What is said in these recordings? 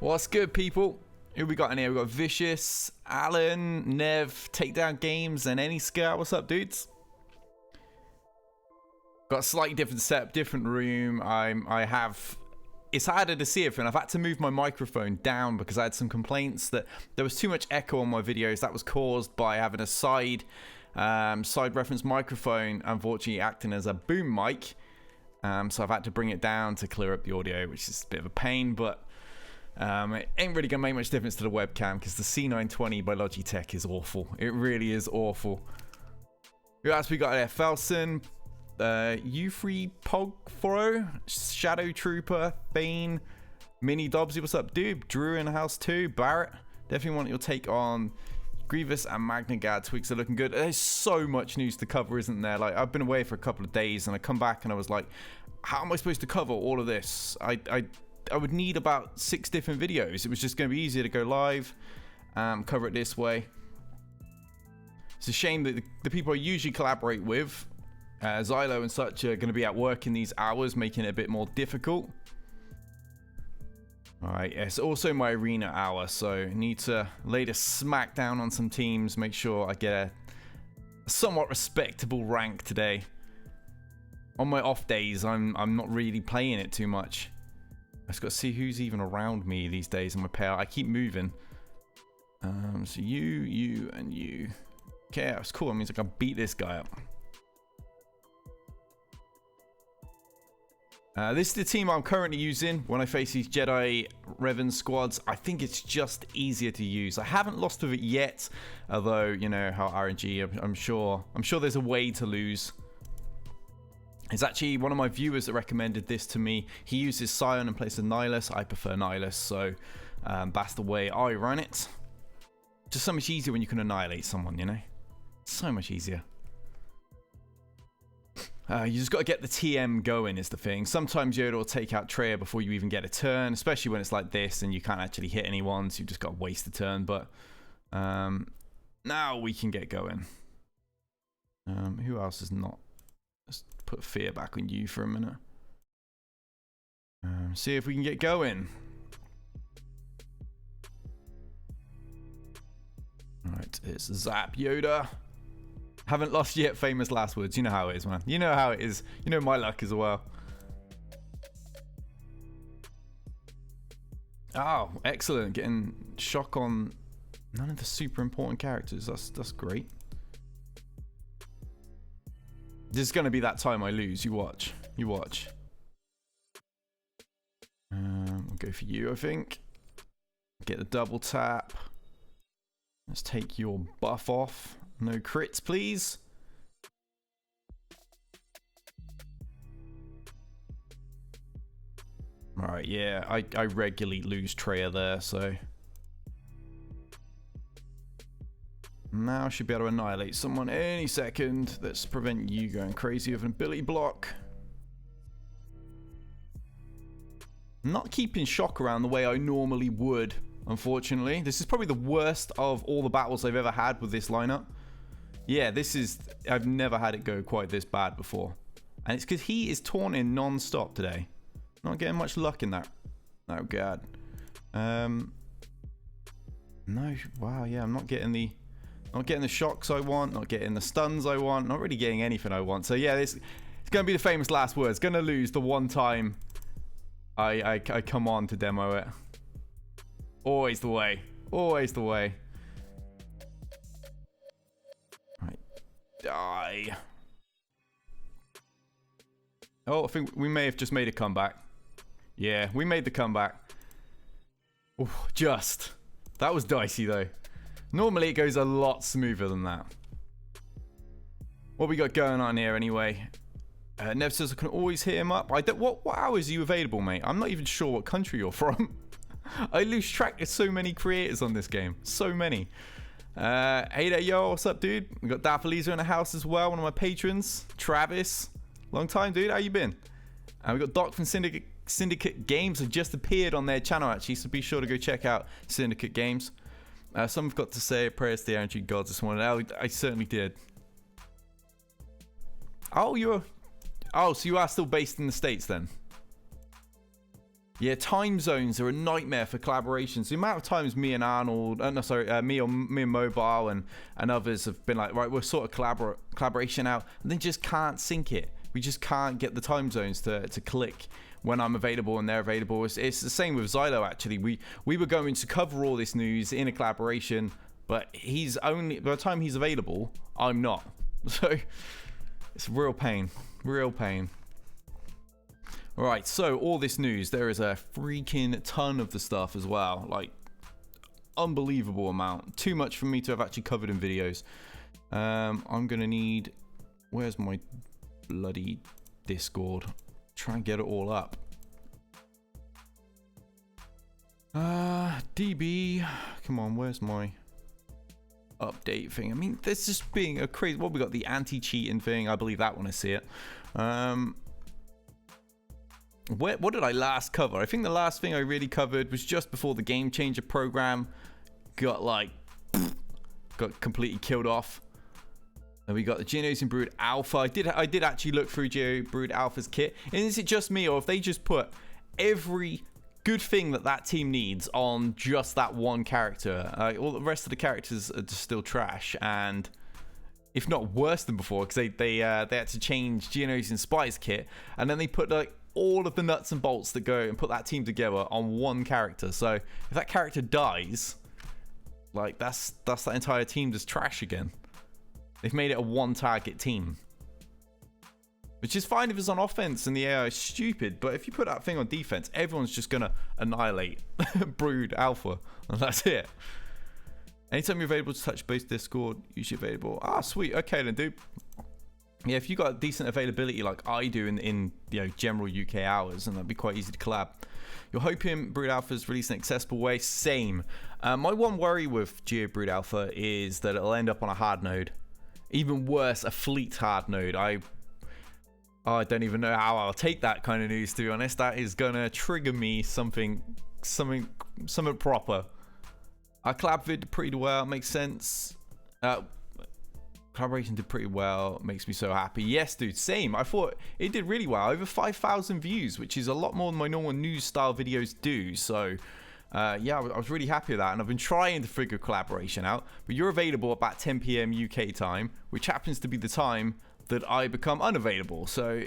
What's good, people? Who we got in here? We got Vicious, Alan, Nev, Takedown Games, and Any Scout. What's up, dudes? Got a slightly different setup, different room. It's harder to see everything. I've had to move my microphone down because I had some complaints that there was too much echo on my videos. That was caused by having a side reference microphone, unfortunately acting as a boom mic. So I've had to bring it down to clear up the audio, which is a bit of a pain, but it ain't really gonna make much difference to the webcam because the C920 by Logitech is awful. It really is awful. Who else we got there? Felson, U3 Pog4, Shadow Trooper, Bane, Mini Dobbsy, what's up, dude? Drew in the house too. Barrett, definitely want your take on Grievous and Magnagad. Twigs are looking good. There's so much news to cover, isn't there? Like, I've been away for a couple of days and I come back and I was like, how am I supposed to cover all of this? I would need about 6 different videos. It was just going to be easier to go live, cover it this way. It's a shame that the people I usually collaborate with, Xylo and such, are going to be at work in these hours, making it a bit more difficult. Alright, it's also my arena hour, so I need to lay the smack down on some teams, make sure I get a somewhat respectable rank today. On my off days, I'm not really playing it too much. I just got to see who's even around me these days in my pair. I keep moving. So you, and you. Okay, that's cool. That means I can beat this guy up. This is the team I'm currently using when I face these Jedi Revan squads. I think it's just easier to use. I haven't lost with it yet, although you know how RNG. I'm sure there's a way to lose. It's actually one of my viewers that recommended this to me. He uses Scion in place of Nihilus. I prefer Nihilus, so that's the way I run it. Just so much easier when you can annihilate someone, you know? So much easier. You just got to get the TM going is the thing. Sometimes Yoda will take out Traya before you even get a turn, especially when it's like this and you can't actually hit anyone, so you've just got to waste a turn. But now we can get going. Who else is not? Let's put fear back on you for a minute. See if we can get going. Alright, it's Zap Yoda. Haven't lost yet, famous last words. You know how it is, man. You know how it is. You know my luck as well. Oh, excellent. Getting shock on none of the super important characters. That's great. This is going to be that time I lose. You watch. You watch. We'll go for you, I think. Get the double tap. Let's take your buff off. No crits, please. Alright, yeah. I regularly lose Traya there, so... Now I should be able to annihilate someone any second. Let's prevent you going crazy with an ability block. I'm not keeping shock around the way I normally would, unfortunately. This is probably the worst of all the battles I've ever had with this lineup. Yeah, I've never had it go quite this bad before. And it's because he is taunting non-stop today. Not getting much luck in that. Oh, God. No, wow, yeah, I'm not getting the shocks I want, not getting the stuns I want, not really getting anything I want. So yeah, it's going to be the famous last words. Going to lose the one time I come on to demo it. Always the way. Always the way. Right. Die. Oh, I think we may have just made a comeback. Yeah, we made the comeback. Ooh, just. That was dicey though. Normally it goes a lot smoother than that. What we got going on here anyway? Nev says I can always hit him up. What hours are you available, mate? I'm not even sure what country you're from. I lose track of so many creators on this game. So many. Hey there, yo. What's up, dude? We got Daffaliza in the house as well. One of my patrons. Travis. Long time, dude. How you been? We got Doc from Syndicate Games. Have just appeared on their channel, actually. So be sure to go check out Syndicate Games. Some have got to say prayers to the RNG gods this morning. I certainly did. Oh, so you are still based in the States then? Yeah, time zones are a nightmare for collaborations. The amount of times me and Arnold, me and Mobile and others have been like, right, we'll sort of collaboration out, and then just can't sync it. We just can't get the time zones to click when I'm available and they're available. It's the same with Zylo, actually. We were going to cover all this news in a collaboration, but he's only, by the time he's available, I'm not. So it's real pain, real pain. Right, so all this news, there is a freaking ton of the stuff as well, like unbelievable amount. Too much for me to have actually covered in videos. I'm gonna need, where's my bloody Discord? Try and get it all up. DB, come on, where's my update thing? I mean, this just being a crazy, what we got, the anti-cheating thing, I believe that when I see it. What did I last cover? I think the last thing I really covered was just before the Game Changer program got completely killed off. And we got the Geonosian Brood Alpha. I did actually look through Geo Brood Alpha's kit. And is it just me, or if they just put every good thing that team needs on just that one character? All the rest of the characters are just still trash, and if not worse than before, because they had to change Geonosian Spy's kit, and then they put like all of the nuts and bolts that go and put that team together on one character. So if that character dies, like that's that entire team just trash again. They've made it a one target team, which is fine if it's on offense and the AI is stupid, but if you put that thing on defense, everyone's just gonna annihilate Brood Alpha, and that's it. Anytime you're available to touch base Discord, usually available. Ah, sweet. Okay then, dude. Yeah, if you got decent availability like I do in general UK hours, and that'd be quite easy to collab. You're hoping Brood Alpha's released in an accessible way. Same. My one worry with Geo Brood Alpha is that it'll end up on a hard node. Even worse, a fleet hard node. I don't even know how I'll take that kind of news, to be honest. That is gonna trigger me something proper. Our collab vid did pretty well, makes sense. Collaboration did pretty well, makes me so happy. Yes, dude, same. I thought it did really well. Over 5,000 views, which is a lot more than my normal news style videos do. So, yeah, I was really happy with that. And I've been trying to figure collaboration out. But you're available at about 10 p.m. UK time, which happens to be the time that I become unavailable. So,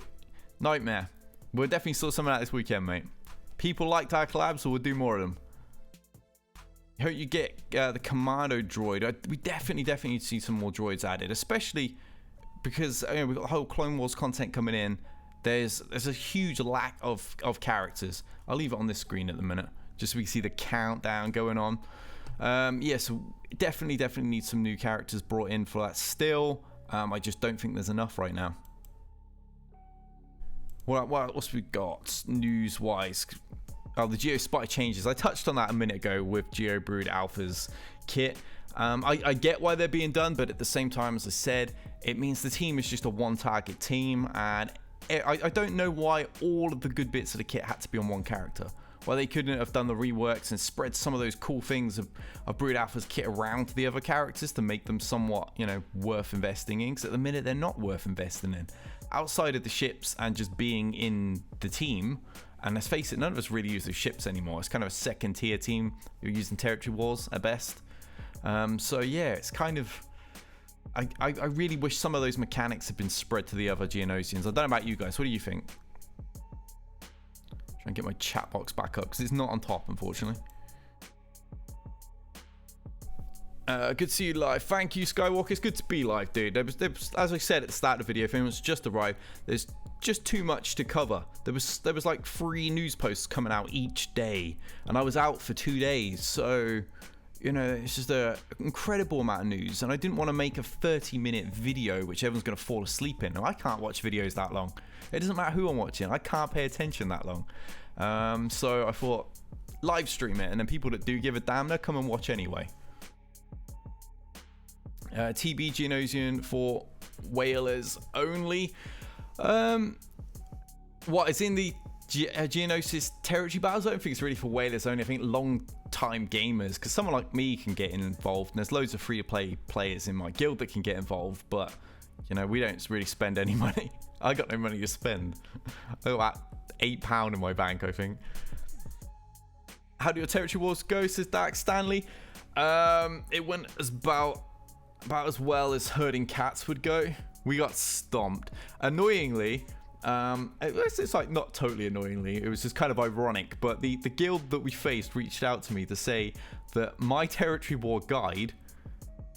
nightmare. We'll definitely sort something out this weekend, mate. People liked our collabs, so we'll do more of them. I hope you get the Commando droid. We definitely need to see some more droids added, especially because we've got the whole Clone Wars content coming in. There's a huge lack of characters. I'll leave it on this screen at the minute, just so we can see the countdown going on. Yeah, so definitely need some new characters brought in for that still. I just don't think there's enough right now. What's we got news-wise? Oh, the Geo Spy changes. I touched on that a minute ago with Geo Brood Alpha's kit. I get why they're being done, but at the same time, as I said, it means the team is just a one-target team, and I don't know why all of the good bits of the kit had to be on one character. Why they couldn't have done the reworks and spread some of those cool things of Brood Alpha's kit around to the other characters to make them somewhat, worth investing in. Because at the minute, they're not worth investing in. Outside of the ships and just being in the team, and let's face it, none of us really use the ships anymore. It's kind of a second tier team. You're using territory wars at best. So yeah, it's kind of, I really wish some of those mechanics had been spread to the other Geonosians. I don't know about you guys. What do you think? Try and get my chat box back up because it's not on top, unfortunately. Good to see you live. Thank you, Skywalker. It's good to be live, dude. There was, as I said at the start of the video, if anyone's just arrived, there's just too much to cover. There was like 3 news posts coming out each day, and I was out for 2 days. So, it's just an incredible amount of news, and I didn't want to make a 30-minute video which everyone's going to fall asleep in. I can't watch videos that long. It doesn't matter who I'm watching. I can't pay attention that long. So I thought, live stream it, and then people that do give a damn, they'll come and watch anyway. TB Geonosian for whalers only. What is in the Geonosis territory battles? I don't think it's really for whalers only. I think long-time gamers, because someone like me can get involved, and there's loads of free-to-play players in my guild that can get involved, but we don't really spend any money. I got no money to spend. I got about £8 in my bank, I think. How do your territory wars go, says Dark Stanley? It went about as well as herding cats would go. We got stomped. Annoyingly, it's like not totally annoyingly, it was just kind of ironic, but the guild that we faced reached out to me to say that my territory war guide,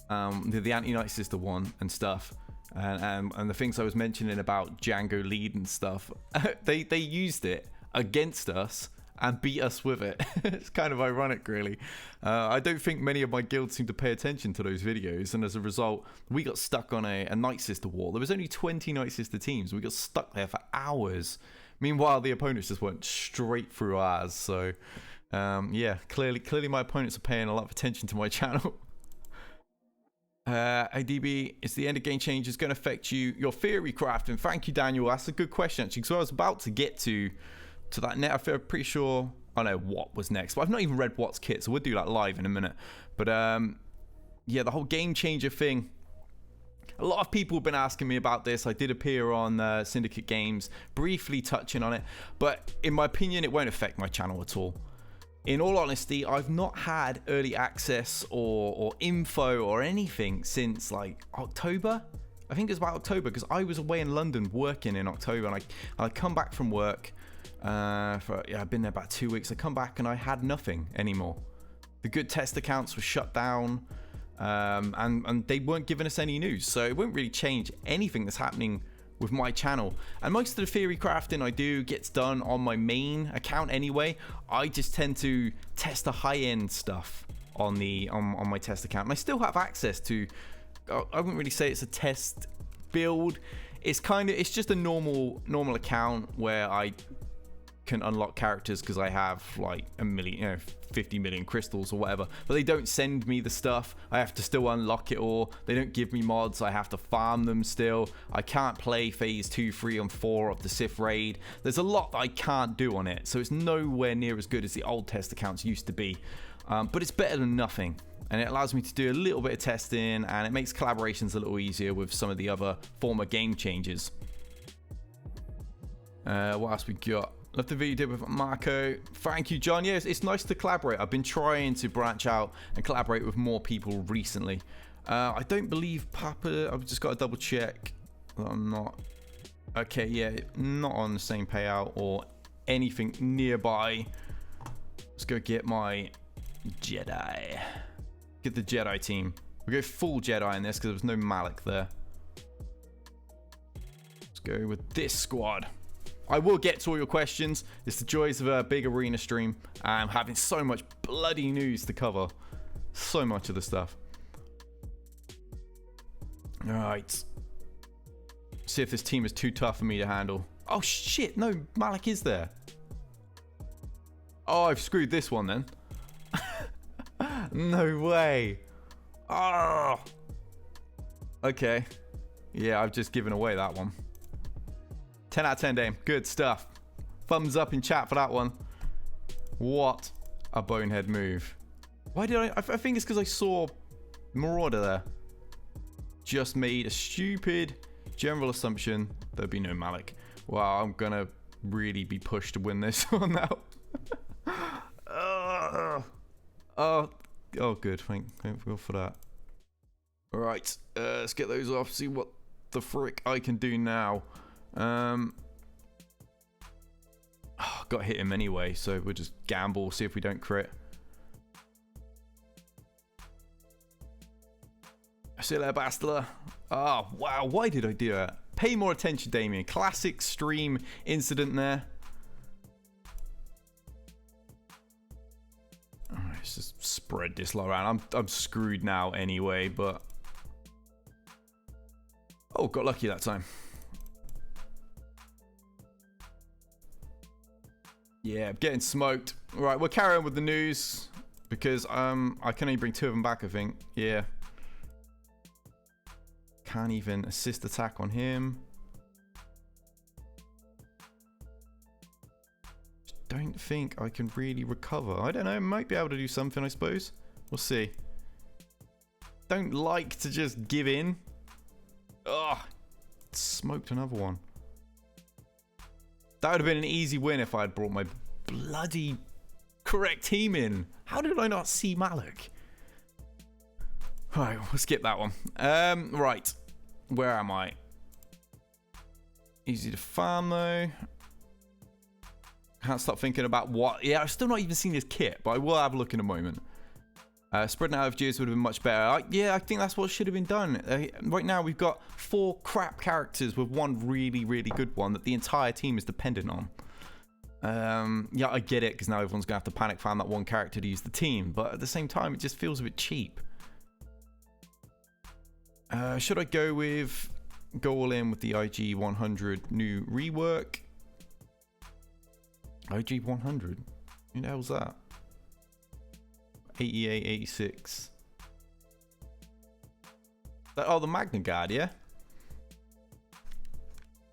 the Anti-Night Sister one and stuff, and the things I was mentioning about Django lead and stuff, they used it against us and beat us with it. It's kind of ironic, really. I don't think many of my guilds seem to pay attention to those videos, and as a result, we got stuck on a Night Sister war. There was only 20 Night Sister teams. We got stuck there for hours. Meanwhile, the opponents just went straight through ours. So, yeah, clearly my opponents are paying a lot of attention to my channel. ADB, is the end of Gamechangers going to affect your theory crafting? Thank you, Daniel. That's a good question, actually. So I was about to get to that net. I feel pretty sure I know what was next, but I've not even read Wat's kit, so we'll do that live in a minute. But yeah, the whole game changer thing, a lot of people have been asking me about this. I did appear on Syndicate Games briefly touching on it, but in my opinion it won't affect my channel at all. In all honesty, I've not had early access or info or anything since like October. I think it was about October, because I was away in London working in October, and I come back from work I've been there about 2 weeks. I come back and I had nothing anymore. The good test accounts were shut down, and they weren't giving us any news, so it won't really change anything that's happening with my channel. And most of the theory crafting I do gets done on my main account anyway. I just tend to test the high-end stuff on my test account, and I still have access to, I wouldn't really say it's a test build. It's just a normal account where I can unlock characters because I have like 50 million crystals or whatever, but they don't send me the stuff. I have to still unlock it all. They don't give me mods. I have to farm them still. I can't play phase 2, 3 and 4 of the Sith raid. There's a lot that I can't do on it, so it's nowhere near as good as the old test accounts used to be, but it's better than nothing, and it allows me to do a little bit of testing, and it makes collaborations a little easier with some of the other former Gamechangers. What else we got? Love the video you did with Marco. Thank you, John. Yeah, it's nice to collaborate. I've been trying to branch out and collaborate with more people recently. I don't believe Papa, I've just got to double check that I'm not. Okay, yeah, not on the same payout or anything nearby. Let's go get my Jedi. Get the Jedi team. We'll go full Jedi in this because there was no Malik there. Let's go with this squad. I will get to all your questions. It's the joys of a big arena stream. I'm having so much bloody news to cover. So much of the stuff. Alright. See if this team is too tough for me to handle. Oh shit, no, Malik is there. Oh, I've screwed this one then. No way. Oh. Okay. Yeah, I've just given away that one. 10 out of 10, Dame. Good stuff. Thumbs up in chat for that one. What a bonehead move. Why did I think it's because I saw Marauder there. Just made a stupid general assumption there'd be no Malik. Wow, I'm gonna really be pushed to win this one now. Oh, good. Thank God for that. Alright, let's get those off. See what the frick I can do now. Got to hit him anyway, so we'll just gamble, see if we don't crit. See you later, Bastila. Oh, wow, why did I do that? Pay more attention, Damien. Classic stream incident there. Alright, let's just spread this lot around. I'm screwed now anyway, but... Oh, got lucky that time. Yeah, I'm getting smoked. Right, we'll carry on with the news because I can only bring 2 of them back, I think. Yeah. Can't even assist attack on him. Don't think I can really recover. I don't know, might be able to do something, I suppose. We'll see. Don't like to just give in. Ugh. Smoked another one. That would have been an easy win if I had brought my bloody correct teaming. How did I not see Malik? Alright, we'll skip that one. Right. Where am I? Easy to farm though. Can't stop thinking about what. Yeah, I've still not even seen his kit, but I will have a look in a moment. Spreading out of gears would have been much better. Yeah, I think that's what should have been done. Right now, we've got 4 crap characters with one really, really good one that the entire team is dependent on. Yeah, I get it, because now everyone's going to have to panic farm that one character to use the team. But at the same time, it just feels a bit cheap. Should I go all in with the IG 100 new rework? IG 100? Who the hell's that? 88, 86. Oh, the Magna Guard, yeah?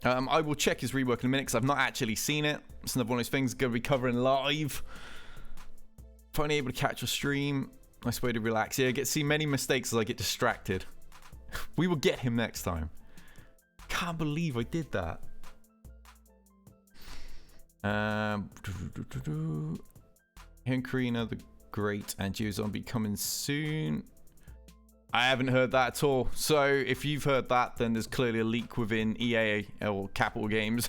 I will check his rework in a minute because I've not actually seen it. It's another one of those things going to be covering live. Finally able to catch a stream. Nice way to relax. Yeah, I get to see many mistakes as I get distracted. We will get him next time. Can't believe I did that. Henkrina the Great and Geozombie coming soon. I haven't heard that at all. So if you've heard that, then there's clearly a leak within EA or Capital Games.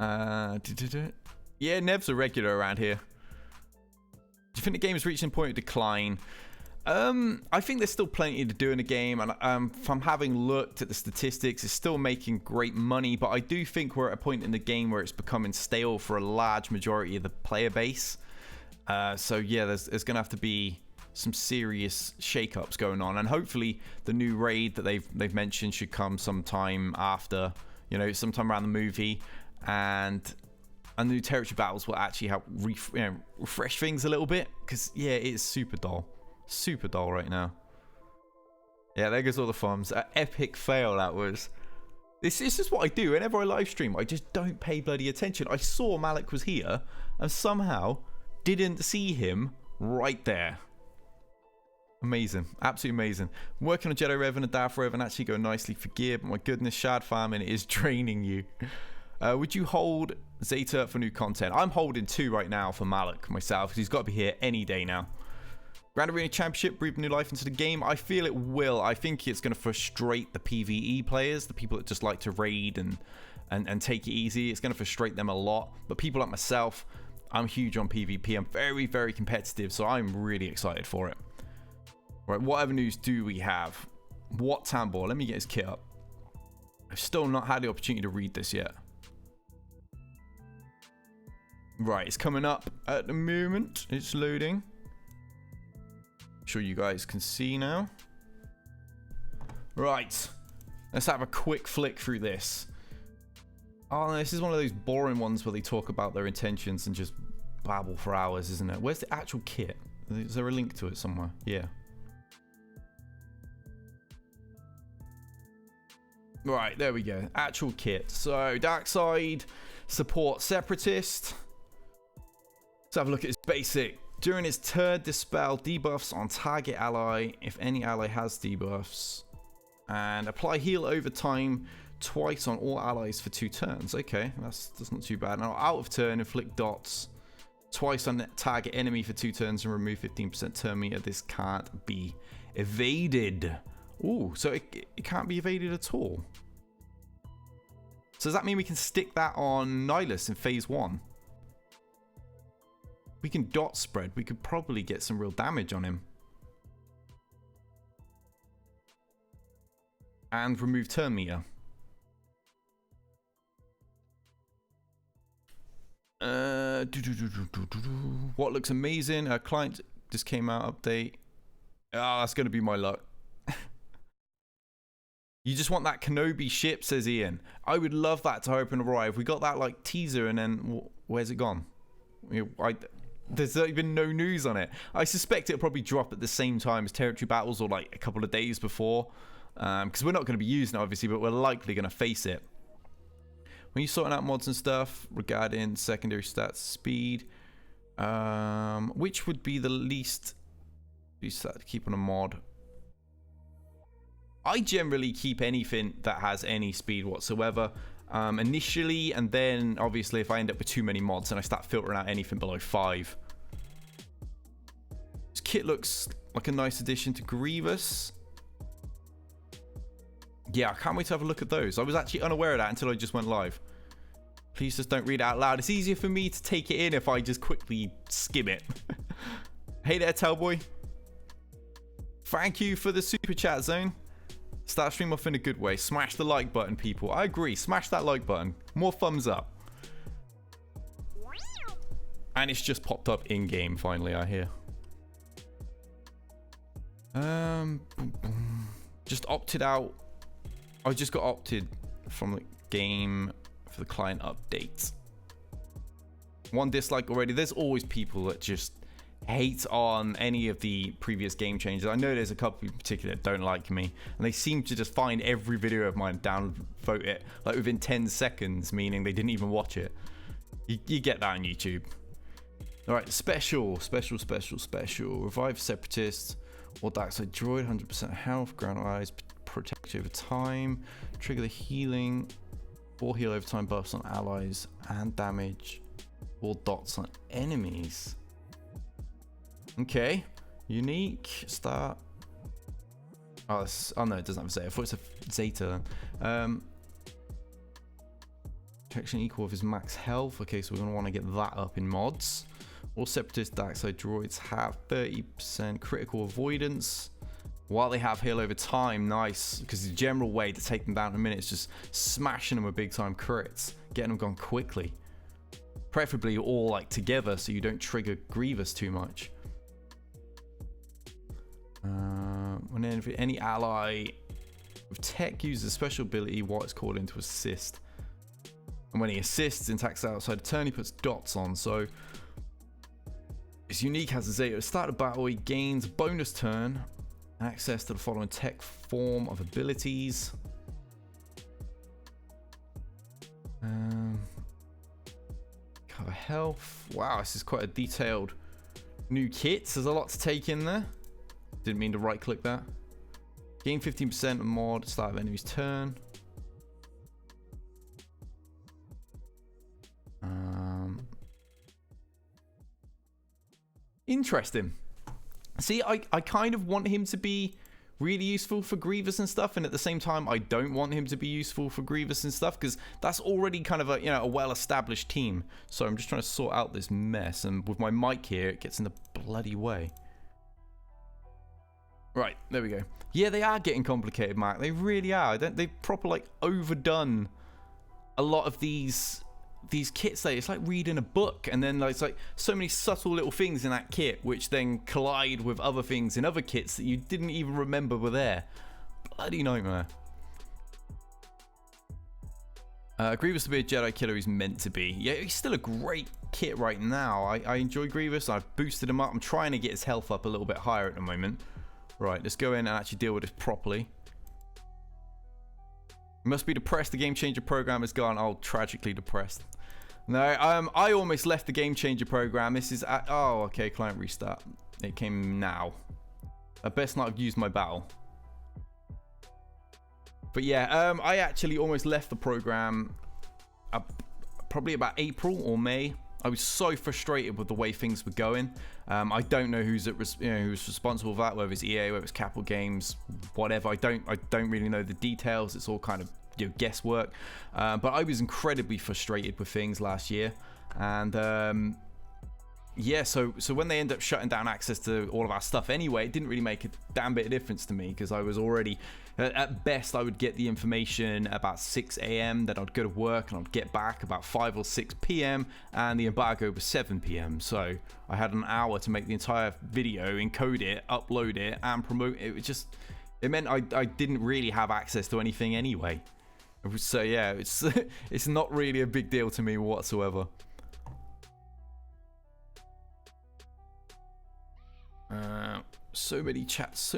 Yeah, Nev's a regular around here. Do you think the game is reaching a point of decline? I think there's still plenty to do in the game, and from having looked at the statistics, it's still making great money, but I do think we're at a point in the game where it's becoming stale for a large majority of the player base. So yeah, there's going to have to be some serious shake-ups going on, and hopefully the new raid that they've mentioned should come sometime after, you know, sometime around the movie, and the new territory battles will actually help refresh things a little bit, because yeah, it is super dull right now. Yeah, there goes all the thumbs. Epic fail that was. This is just what I do whenever I live stream. I just don't pay bloody attention. I saw Malik was here and somehow didn't see him right there. Amazing. Absolutely amazing. I'm working on Jedi Rev and a Darth Rev and actually go nicely for gear, but my goodness, shard farming is draining you. Would you hold Zeta for new content? I'm holding 2 right now for Malik myself, because he's got to be here any day now. Grand Arena Championship breathe new life into the game. I feel it will. I think it's going to frustrate the PvE players, the people that just like to raid and take it easy. It's going to frustrate them a lot. But people like myself, I'm huge on PvP. I'm very, very competitive, so I'm really excited for it. Right, what other news do we have? Wat Tambor. Let me get his kit up. I've still not had the opportunity to read this yet. Right, it's coming up at the moment. It's loading. I'm sure you guys can see now. Right, let's have a quick flick through this. Oh, this is one of those boring ones where they talk about their intentions and just babble for hours, isn't it? Where's the actual kit? Is there a link to it somewhere? Yeah. Right, there we go. Actual kit. So, Dark Side, support Separatist. Let's have a look at his basic. During his turn, dispel debuffs on target ally if any ally has debuffs. And apply heal over time twice on all allies for 2 turns. Okay, that's not too bad. Now, out of turn, inflict dots twice on the target enemy for 2 turns and remove 15% turn meter. This can't be evaded. Ooh, so it can't be evaded at all. So does that mean we can stick that on Nihilus in phase 1? We can dot spread. We could probably get some real damage on him. And remove turn meter. What looks amazing? Our client just came out, update. Ah, that's going to be my luck. You just want that Kenobi ship, says Ian. I would love that to open arrive. We got that like teaser and then where's it gone? There's even no news on it. I suspect it'll probably drop at the same time as Territory Battles or like a couple of days before. Because we're not going to be using it obviously, but we're likely going to face it. When you're sorting out mods and stuff regarding secondary stats, speed, which would be the least use that to keep on a mod? I generally keep anything that has any speed whatsoever initially, and then obviously if I end up with too many mods and I start filtering out anything below 5. kit looks like a nice addition to Grievous. Yeah, I can't wait to have a look at those. I was actually unaware of that until I just went live. Please just don't read it out loud. It's easier for me to take it in if I just quickly skim it. Hey there, Tellboy. Thank you for the super chat, Zone. Start stream off in a good way. Smash the like button, people. I agree. Smash that like button. More thumbs up. And it's just popped up in-game, finally, I hear. Just opted out. I just got opted from the game for the client update. One dislike already. There's always people that just hate on any of the previous game changes. I know there's a couple in particular that don't like me, and they seem to just find every video of mine, downvote it like within 10 seconds, meaning they didn't even watch it. You get that on YouTube. All right, special. Revive Separatists or Dark Side Droid, 100% health, ground eyes, protect you over time, trigger the healing, or heal over time buffs on allies, and damage all dots on enemies. Okay, unique, start. Oh no, it doesn't have a Zeta. I thought it's a Zeta. Protection equal of his max health. Okay, so we're going to want to get that up in mods. All Separatist Darkside droids have 30% critical avoidance, while they have heal over time. Nice, because the general way to take them down in a minute is just smashing them with big time crits, getting them gone quickly. Preferably all like together so you don't trigger Grievous too much. When any ally with tech uses a special ability, what is called in to assist. And when he assists and attacks outside a turn, he puts dots on. So it's unique, has a Zeta. At the start of battle, he gains a bonus turn, access to the following tech form of abilities. Cover health. Wow, this is quite a detailed new kit. There's a lot to take in there. Didn't mean to right click that. Gain 15% of mod at the start of enemy's turn. Interesting. See, I kind of want him to be really useful for Grievous and stuff, and at the same time I don't want him to be useful for Grievous and stuff, because that's already kind of a, you know, a well-established team. So I'm just trying to sort out this mess, and with my mic here it gets in the bloody way. Right, there we go. Yeah, they are getting complicated, Mark. They really are. They've proper like overdone a lot of these kits. There, it's like reading a book, and then it's like so many subtle little things in that kit which then collide with other things in other kits that you didn't even remember were there. Bloody nightmare. Grievous to be a Jedi killer he's meant to be. Yeah, he's still a great kit right now. I enjoy Grievous. I've boosted him up. I'm trying to get his health up a little bit higher at the moment. Right, let's go in and actually deal with this properly. You must be depressed. The Game Changer program is gone. Oh, tragically depressed. No, I almost left the Game Changer program. This is oh, okay. Client restart. It came now. I best not have used my battle. But yeah, I actually almost left the program. Probably about April or May. I was so frustrated with the way things were going. I don't know who's responsible for that, whether it's EA, whether it's Capital Games, whatever. I don't really know the details. It's all kind of, you know, guesswork. But I was incredibly frustrated with things last year, and yeah, so when they end up shutting down access to all of our stuff anyway, it didn't really make a damn bit of difference to me, because I was already, at best, I would get the information about 6 AM, then I'd go to work and I'd get back about 5 or 6 PM, and the embargo was 7 PM. So I had an hour to make the entire video, encode it, upload it, and promote it. It meant I didn't really have access to anything anyway. So yeah, it's not really a big deal to me whatsoever. So many chats.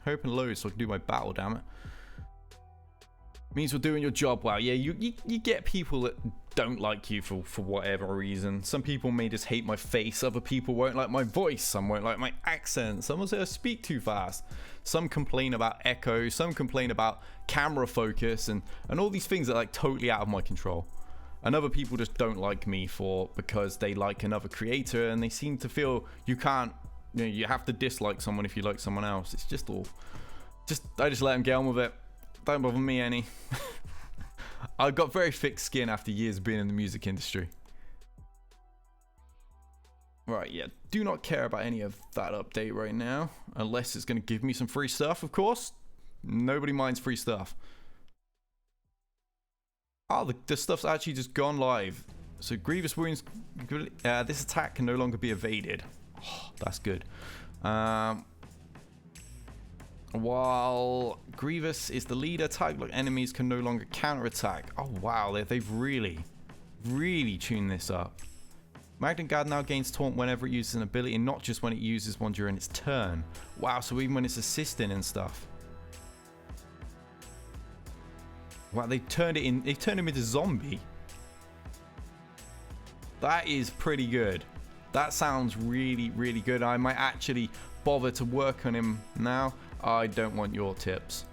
Hope and load so I can do my battle, damn it. Means we're doing your job well. Yeah, you get people that don't like you for whatever reason. Some people may just hate my face. Other people won't like my voice. Some won't like my accent. Some will say I speak too fast. Some complain about echo. Some complain about camera focus and all these things that are like totally out of my control. And other people just don't like me because they like another creator, and they seem to feel you can't You know, you have to dislike someone if you like someone else. It's just all... I just let them get on with it. Don't bother me any. I got very thick skin after years of being in the music industry. Right, yeah. Do not care about any of that update right now. Unless it's going to give me some free stuff, of course. Nobody minds free stuff. Oh, the stuff's actually just gone live. So Grievous wounds... this attack can no longer be evaded. Oh, that's good. While Grievous is the leader, target enemies can no longer counterattack. Oh, wow. They've really, really tuned this up. Magnet Guard now gains taunt whenever it uses an ability, and not just when it uses one during its turn. Wow, so even when it's assisting and stuff. Wow, they turned him into zombie. That is pretty good. That sounds really, really good. I might actually bother to work on him now. I don't want your tips.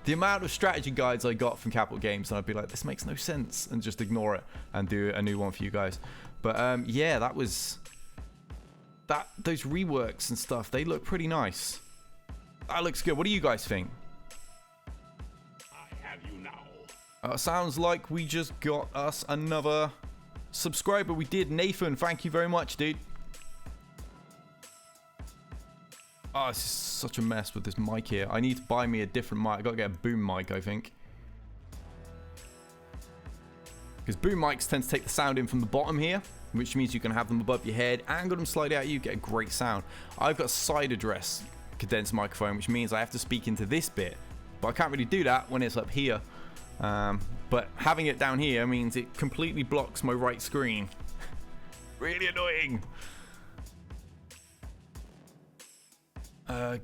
The amount of strategy guides I got from Capital Games, and I'd be like, this makes no sense, and just ignore it and do a new one for you guys. But yeah, those reworks and stuff, they look pretty nice. That looks good. What do you guys think? I have you now. Sounds like we just got us another subscriber. We did. Nathan, thank you very much, dude. Oh, this is such a mess with this mic here. I need to buy me a different mic. I gotta get a boom mic, I think. Because boom mics tend to take the sound in from the bottom here, which means you can have them above your head, angle them slightly out, you get a great sound. I've got a side address condensed microphone, which means I have to speak into this bit, but I can't really do that when it's up here. But having it down here means it completely blocks my right screen. Really annoying.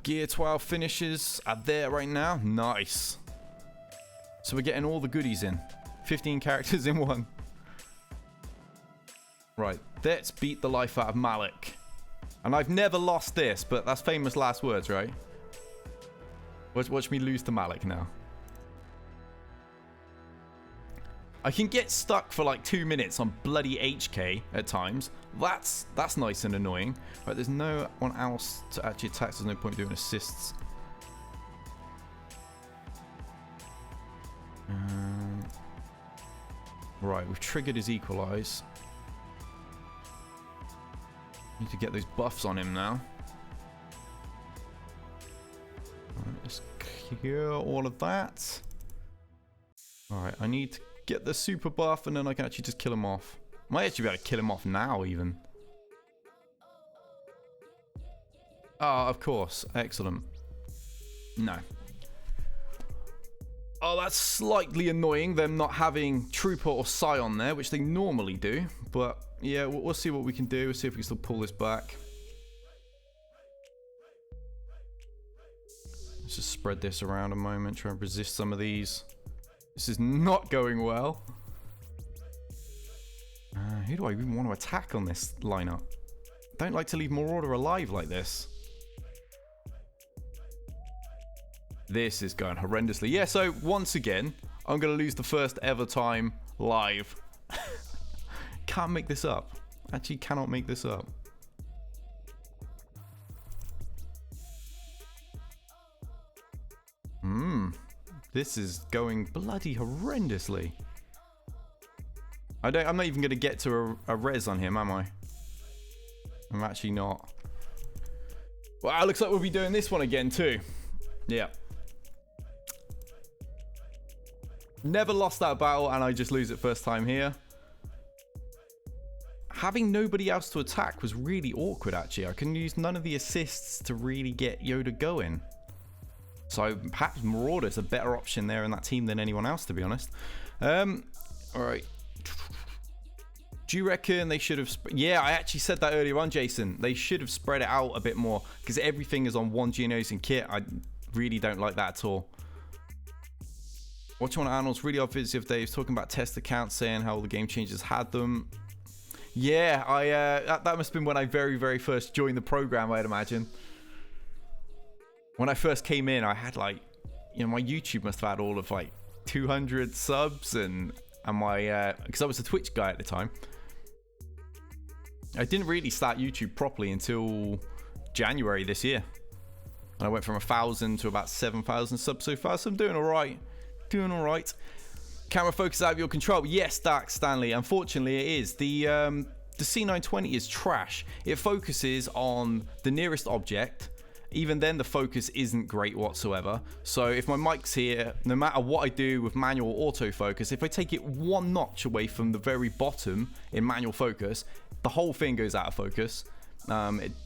Gear 12 finishes are there right now. Nice. So we're getting all the goodies in. 15 characters in one. Right, let's beat the life out of Malik. And I've never lost this, but that's famous last words, right? Watch me lose to Malik now. I can get stuck for like 2 minutes on bloody HK at times. That's nice and annoying. Right, there's no one else to actually attack, so there's no point doing assists. Right, we've triggered his equalize. Need to get those buffs on him now. Alright, let's clear all of that. Alright, I need to get the super buff and then I can actually just kill him off. Might actually be able to kill him off now even. Ah, of course. Excellent. No. Oh, that's slightly annoying, them not having Trooper or Scion there, which they normally do. But yeah, we'll see what we can do. We'll see if we can still pull this back. Let's just spread this around a moment, try and resist some of these. This is not going well. Who do I even want to attack on this lineup? Don't like to leave Marauder alive like this. This is going horrendously. Yeah, so once again, I'm going to lose the first ever time live. Can't make this up. Actually cannot make this up. This is going bloody horrendously. I'm not even going to get to a res on him, am I? I'm actually not. Well, it looks like we'll be doing this one again too. Yeah. Never lost that battle and I just lose it first time here. Having nobody else to attack was really awkward actually. I couldn't use none of the assists to really get Yoda going. So perhaps Marauder's a better option there in that team than anyone else, to be honest. Alright. Do you reckon they should have... Yeah, I actually said that earlier on, Jason. They should have spread it out a bit more because everything is on one Geonosian kit. I really don't like that at all. Watching on Arnold's really obvious the other day. He was talking about test accounts, saying how all the Gamechangers had them. Yeah, that must have been when I very, very first joined the program, I'd imagine. When I first came in, I had like, you know, my YouTube must have had all of like 200 subs and my, because I was a Twitch guy at the time. I didn't really start YouTube properly until January this year. And I went from 1,000 to about 7,000 subs so far, so I'm doing all right. Doing all right. Camera focus out of your control. Yes, Dark Stanley. Unfortunately, it is. The C920 is trash. It focuses on the nearest object. Even then, the focus isn't great whatsoever. So if my mic's here, no matter what I do with manual autofocus, if I take it one notch away from the very bottom in manual focus, the whole thing goes out of focus.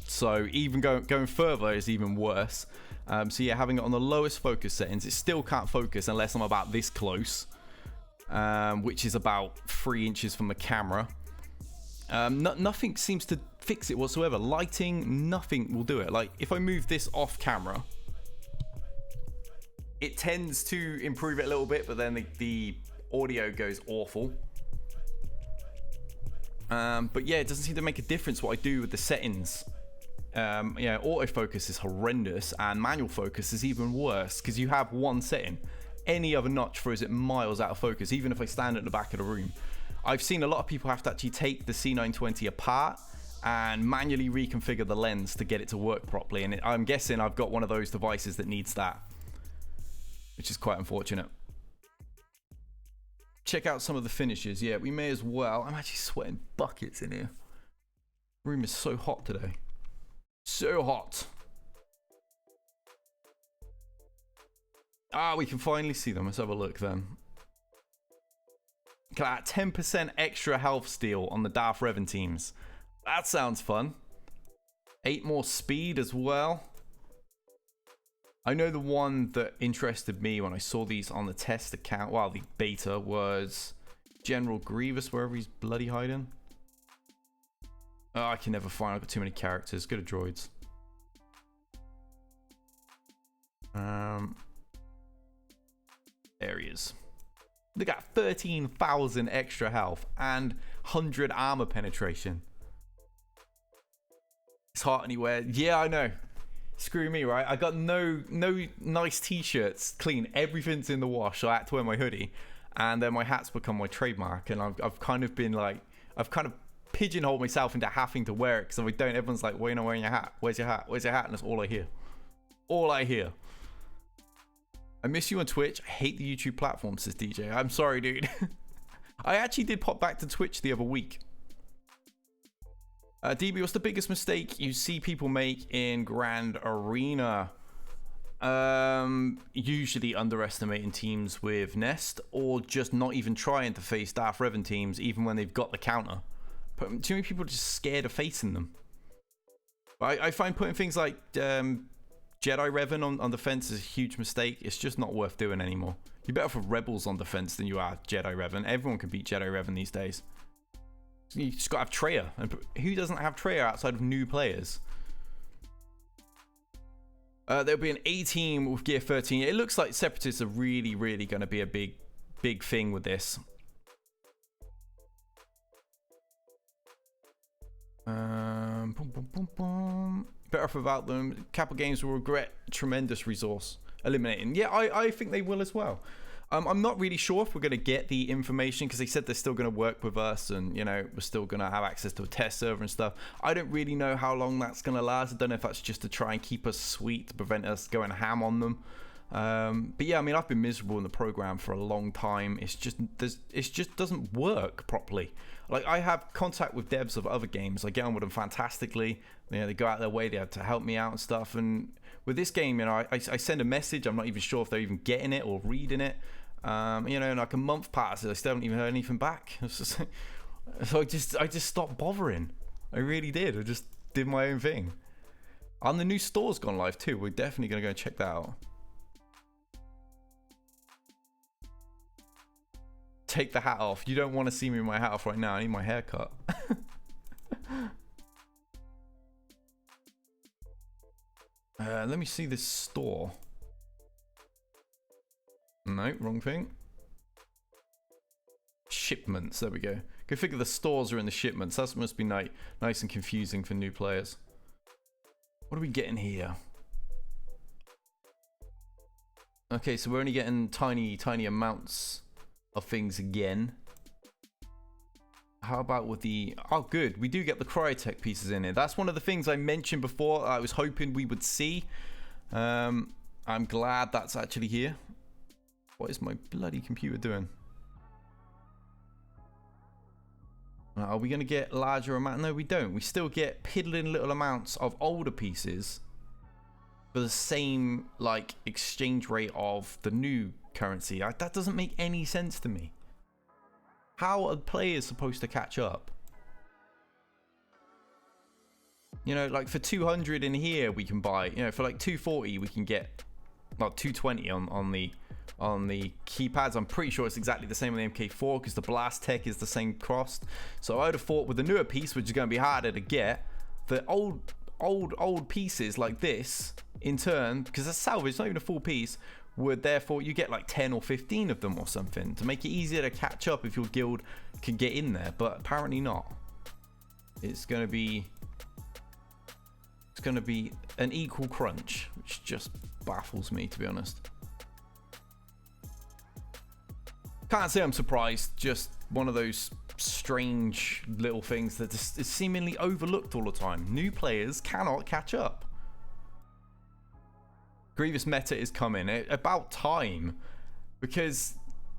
So even going further is even worse. So yeah, having it on the lowest focus settings, it still can't focus unless I'm about this close, which is about 3 inches from the camera. Nothing seems to fix it whatsoever. Lighting, nothing will do it. Like if I move this off camera, it tends to improve it a little bit, but then the audio goes awful. But yeah, it doesn't seem to make a difference what I do with the settings. Yeah, autofocus is horrendous, and manual focus is even worse because you have one setting. Any other notch throws it miles out of focus, even if I stand at the back of the room. I've seen a lot of people have to actually take the C920 apart and manually reconfigure the lens to get it to work properly, and I'm guessing I've got one of those devices that needs that, which is quite unfortunate. Check out some of the finishes. Yeah, we may as well. I'm actually sweating buckets in here. Room is so hot today. So hot. Ah, we can finally see them. Let's have a look then. Look at that, 10% extra health steal on the Darth Revan teams. That sounds fun. 8 more speed as well. I know the one that interested me when I saw these on the test account, well, the beta, was General Grievous, wherever he's bloody hiding. Oh, I can never find. I've got too many characters. Go to droids. There he is. They got 13,000 extra health and 100 armor penetration. It's hot anywhere. Yeah, I know. Screw me, right? I got no nice t-shirts, clean. Everything's in the wash. So I had to wear my hoodie, and then my hat's become my trademark. And I've kind of been like, I've kind of pigeonholed myself into having to wear it, because if I don't, everyone's like, "Why are you not wearing your hat? Where's your hat? Where's your hat?" And that's all I hear. All I hear. I miss you on Twitch. I hate the YouTube platform, says DJ. I'm sorry, dude. I actually did pop back to Twitch the other week. DB, what's the biggest mistake you see people make in Grand Arena? Usually underestimating teams with Nest, or just not even trying to face Darth Revan teams even when they've got the counter. Too many people are just scared of facing them. I find putting things like Jedi Revan on defense is a huge mistake. It's just not worth doing anymore. You're better for Rebels on defense than you are Jedi Revan. Everyone can beat Jedi Revan these days. You just gotta have Traya. And who doesn't have Traya outside of new players? There'll be an A team with Gear 13. It looks like Separatists are really going to be a big thing with this. Better off without them. Capital Games will regret tremendous resource eliminating. Yeah, I think they will as well. I'm not really sure if we're going to get the information, because they said they're still going to work with us, and you know, we're still going to have access to a test server and stuff. I don't really know how long that's going to last. I don't know if that's just to try and keep us sweet, to prevent us going ham on them. But yeah, I mean, I've been miserable in the program for a long time. It just doesn't work properly. Like, I have contact with devs of other games. I get on with them fantastically. You know, they go out their way to help me out and stuff. And with this game, you know, I send a message. I'm not even sure if they're even getting it or reading it. You know, like a month passes, I still haven't even heard anything back. So I just stopped bothering. I really did. I just did my own thing. And the new store's gone live too. We're definitely going to go check that out. Take the hat off. You don't want to see me in my hat off right now. I need my hair cut. Let me see this store. No, wrong thing. Shipments. There we go. Go figure the stores are in the shipments. That must be nice and confusing for new players. What are we getting here? Okay, so we're only getting tiny amounts of things again. How about with the... Oh, good. We do get the cryotech pieces in here. That's one of the things I mentioned before I was hoping we would see. I'm glad that's actually here. What is my bloody computer doing? Are we going to get larger amount? No, we don't. We still get piddling little amounts of older pieces for the same, like, exchange rate of the new currency. That doesn't make any sense to me. How are players supposed to catch up? You know, like for 200 in here we can buy, you know, for like 240 we can get, like 220 on the keypads. I'm pretty sure it's exactly the same on the MK4 because the blast tech is the same cost. So I would have thought with the newer piece, which is going to be harder to get, the old pieces like this in turn, because that's salvage, it's not even a full piece, would therefore you get like 10 or 15 of them or something to make it easier to catch up if your guild can get in there, but apparently not. It's going to be an equal crunch, which just baffles me, to be honest. Can't say I'm surprised, just one of those strange little things that is seemingly overlooked all the time. New players cannot catch up. Grievous meta is coming. About time, because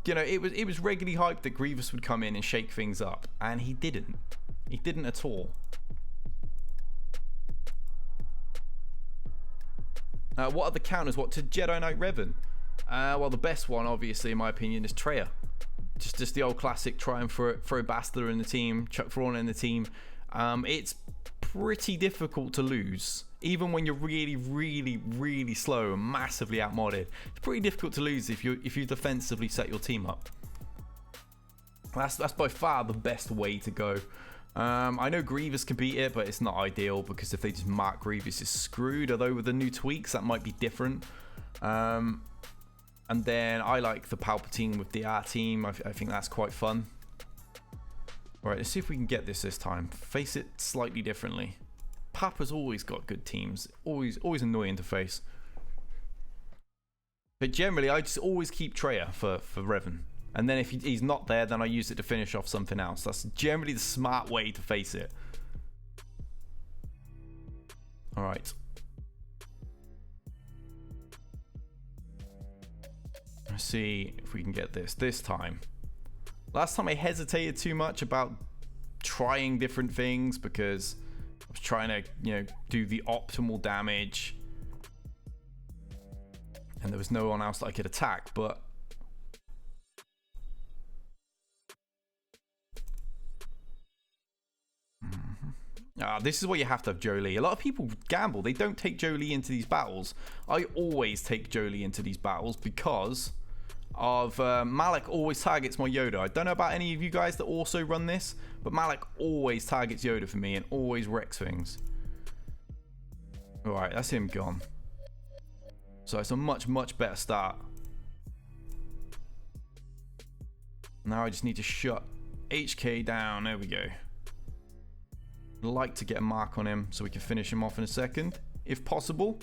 you know it was regularly hyped that Grievous would come in and shake things up, and he didn't. He didn't at all. What are the counters? What to Jedi Knight Revan? Well, the best one, obviously, in my opinion, is Treya. Just the old classic: try and throw Bastila in the team, chuck Thrawn in the team. It's pretty difficult to lose. Even when you're really slow and massively outmodded, it's pretty difficult to lose if you defensively set your team up. That's by far the best way to go. I know Grievous can beat it, but it's not ideal because if they just mark Grievous, it's screwed. Although with the new tweaks, that might be different. And then I like the Palpatine with the R team. I think that's quite fun. All right, let's see if we can get this time. Face it slightly differently. Papa's always got good teams. Always annoying to face. But generally, I just always keep Treya for Revan. And then if he's not there, then I use it to finish off something else. That's generally the smart way to face it. All right. Let's see if we can get this time. Last time I hesitated too much about trying different things because I was trying to, you know, do the optimal damage. And there was no one else that I could attack, but this is where you have to have Jolie. A lot of people gamble. They don't take Jolie into these battles. I always take Jolie into these battles because of Malak always targets my Yoda. I don't know about any of you guys that also run this, but Malak always targets Yoda for me and always wrecks things. Alright, that's him gone. So it's a much better start. Now I just need to shut HK down. There we go. I'd like to get a mark on him so we can finish him off in a second, if possible.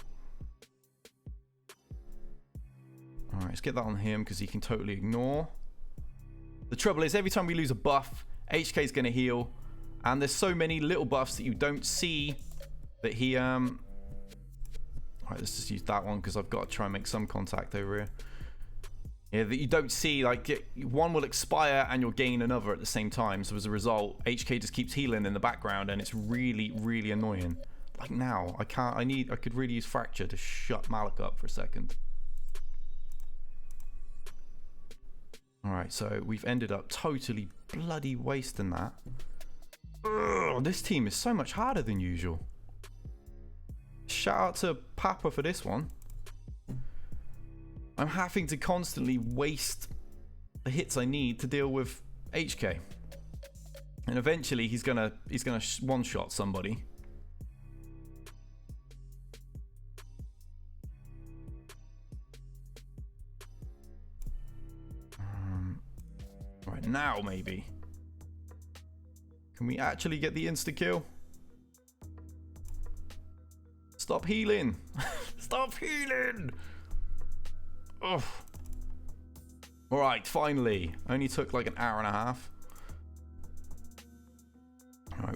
Alright, let's get that on him because he can totally ignore. The trouble is, every time we lose a buff, HK is going to heal. And there's so many little buffs that you don't see that he... Alright, let's just use that one because I've got to try and make some contact over here. Yeah, that you don't see, like, one will expire and you'll gain another at the same time. So as a result, HK just keeps healing in the background and it's really annoying. Like now, I could really use Fracture to shut Malak up for a second. Alright, so we've ended up totally bloody wasting that. Ugh, this team is so much harder than usual. Shout out to Papa for this one. I'm having to constantly waste the hits I need to deal with HK. And eventually he's gonna one-shot somebody. Right now, maybe. Can we actually get the insta-kill? Stop healing! Stop healing! Ugh. Alright, finally. Only took like an hour and a half.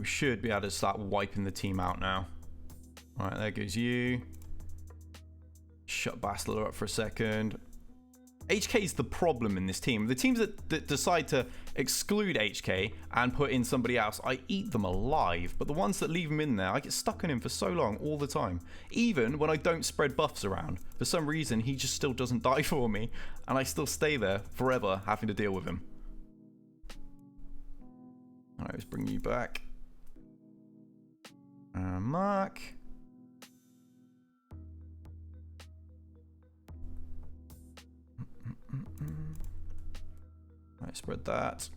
Right, we should be able to start wiping the team out now. All right, there goes you. Shut Bastler up for a second. HK is the problem in this team. The teams that decide to exclude HK and put in somebody else, I eat them alive. But the ones that leave him in there, I get stuck on him for so long, all the time. Even when I don't spread buffs around. For some reason, he just still doesn't die for me. And I still stay there forever, having to deal with him. Alright, let's bring you back. Mark. Right, spread that.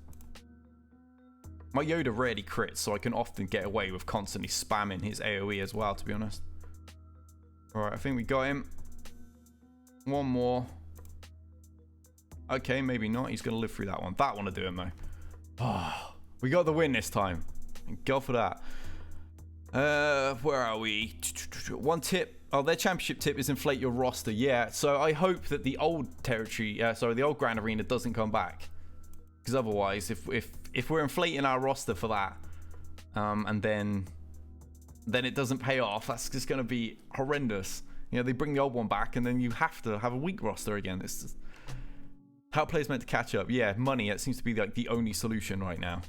My Yoda rarely crits, so I can often get away with constantly spamming his AoE as well, to be honest. Alright, I think we got him. One more. Okay, maybe not. He's going to live through that one. That one will do him, though. Oh, we got the win this time. Thank God for that. Where are we? One tip. Oh, their championship tip is inflate your roster. Yeah, so I hope that the old territory, the old Grand Arena doesn't come back. Because otherwise, if we're inflating our roster for that, and then it doesn't pay off, that's just going to be horrendous. You know, they bring the old one back, and then you have to have a weak roster again. It's just how players meant to catch up. Yeah, money. It seems to be like the only solution right now.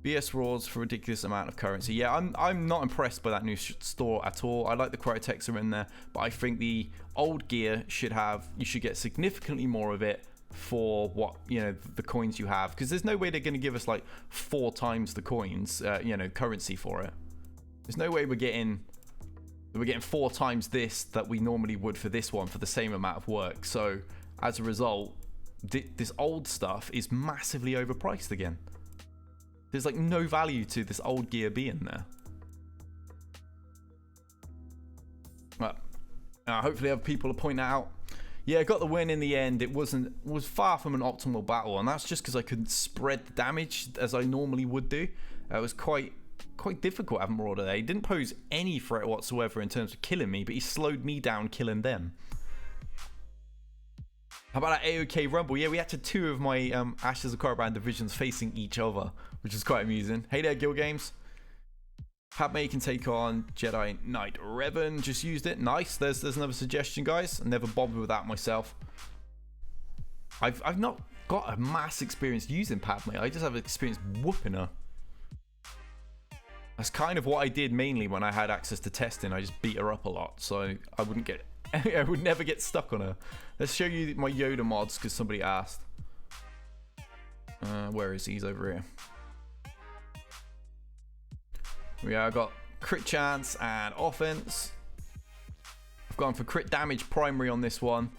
BS rewards for ridiculous amount of currency. Yeah, I'm not impressed by that new store at all. I like the cryotex are in there, but I think the old gear you should get significantly more of it for what, you know, the coins you have, because there's no way they're going to give us like 4 times the coins, currency for it. There's no way we're getting 4 times this that we normally would for this one for the same amount of work. So as a result, this old stuff is massively overpriced again. There's like no value to this old gear being there. But hopefully other people will point that out. Yeah, got the win in the end. It was far from an optimal battle, and that's just because I couldn't spread the damage as I normally would do. It was quite difficult having Marauder there. He didn't pose any threat whatsoever in terms of killing me, but he slowed me down killing them. How about that AOK Rumble? Yeah, we had 2 of my Ashes of Korriban divisions facing each other, which is quite amusing. Hey there, Guild Games. Padme can take on Jedi Knight Revan. Just used it. Nice. There's another suggestion, guys. I never bothered with that myself. I've not got a mass experience using Padme. I just have experience whooping her. That's kind of what I did mainly when I had access to testing. I just beat her up a lot, so I wouldn't get. I would never get stuck on her. Let's show you my Yoda mods because somebody asked. Where is he? He's over here. Yeah, I got crit chance and offense. I've gone for crit damage primary on this one.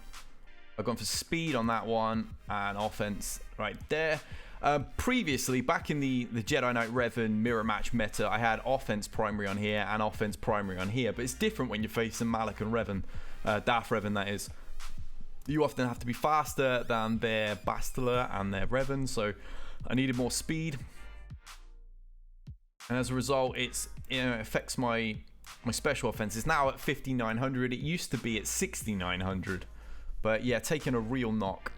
I've gone for speed on that one and offense right there. Previously, back in the Jedi Knight Revan mirror match meta, I had offense primary on here and offense primary on here. But it's different when you're facing Malak and Revan, Darth Revan that is. You often have to be faster than their Bastila and their Revan, so I needed more speed. And as a result, it affects my special offense. It's now at 5,900. It used to be at 6,900. But yeah, taking a real knock.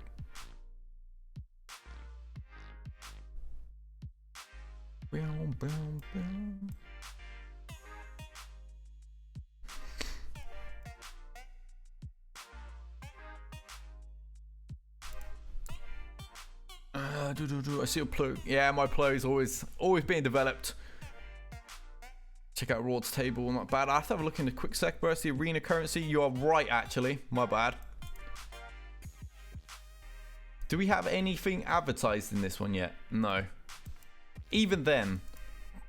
I see a plow. Yeah, my plow is always being developed. Check out rewards table, not bad. I have to have a look in a quick sec. Burst the arena currency. You are right, actually. My bad. Do we have anything advertised in this one yet? No. Even then,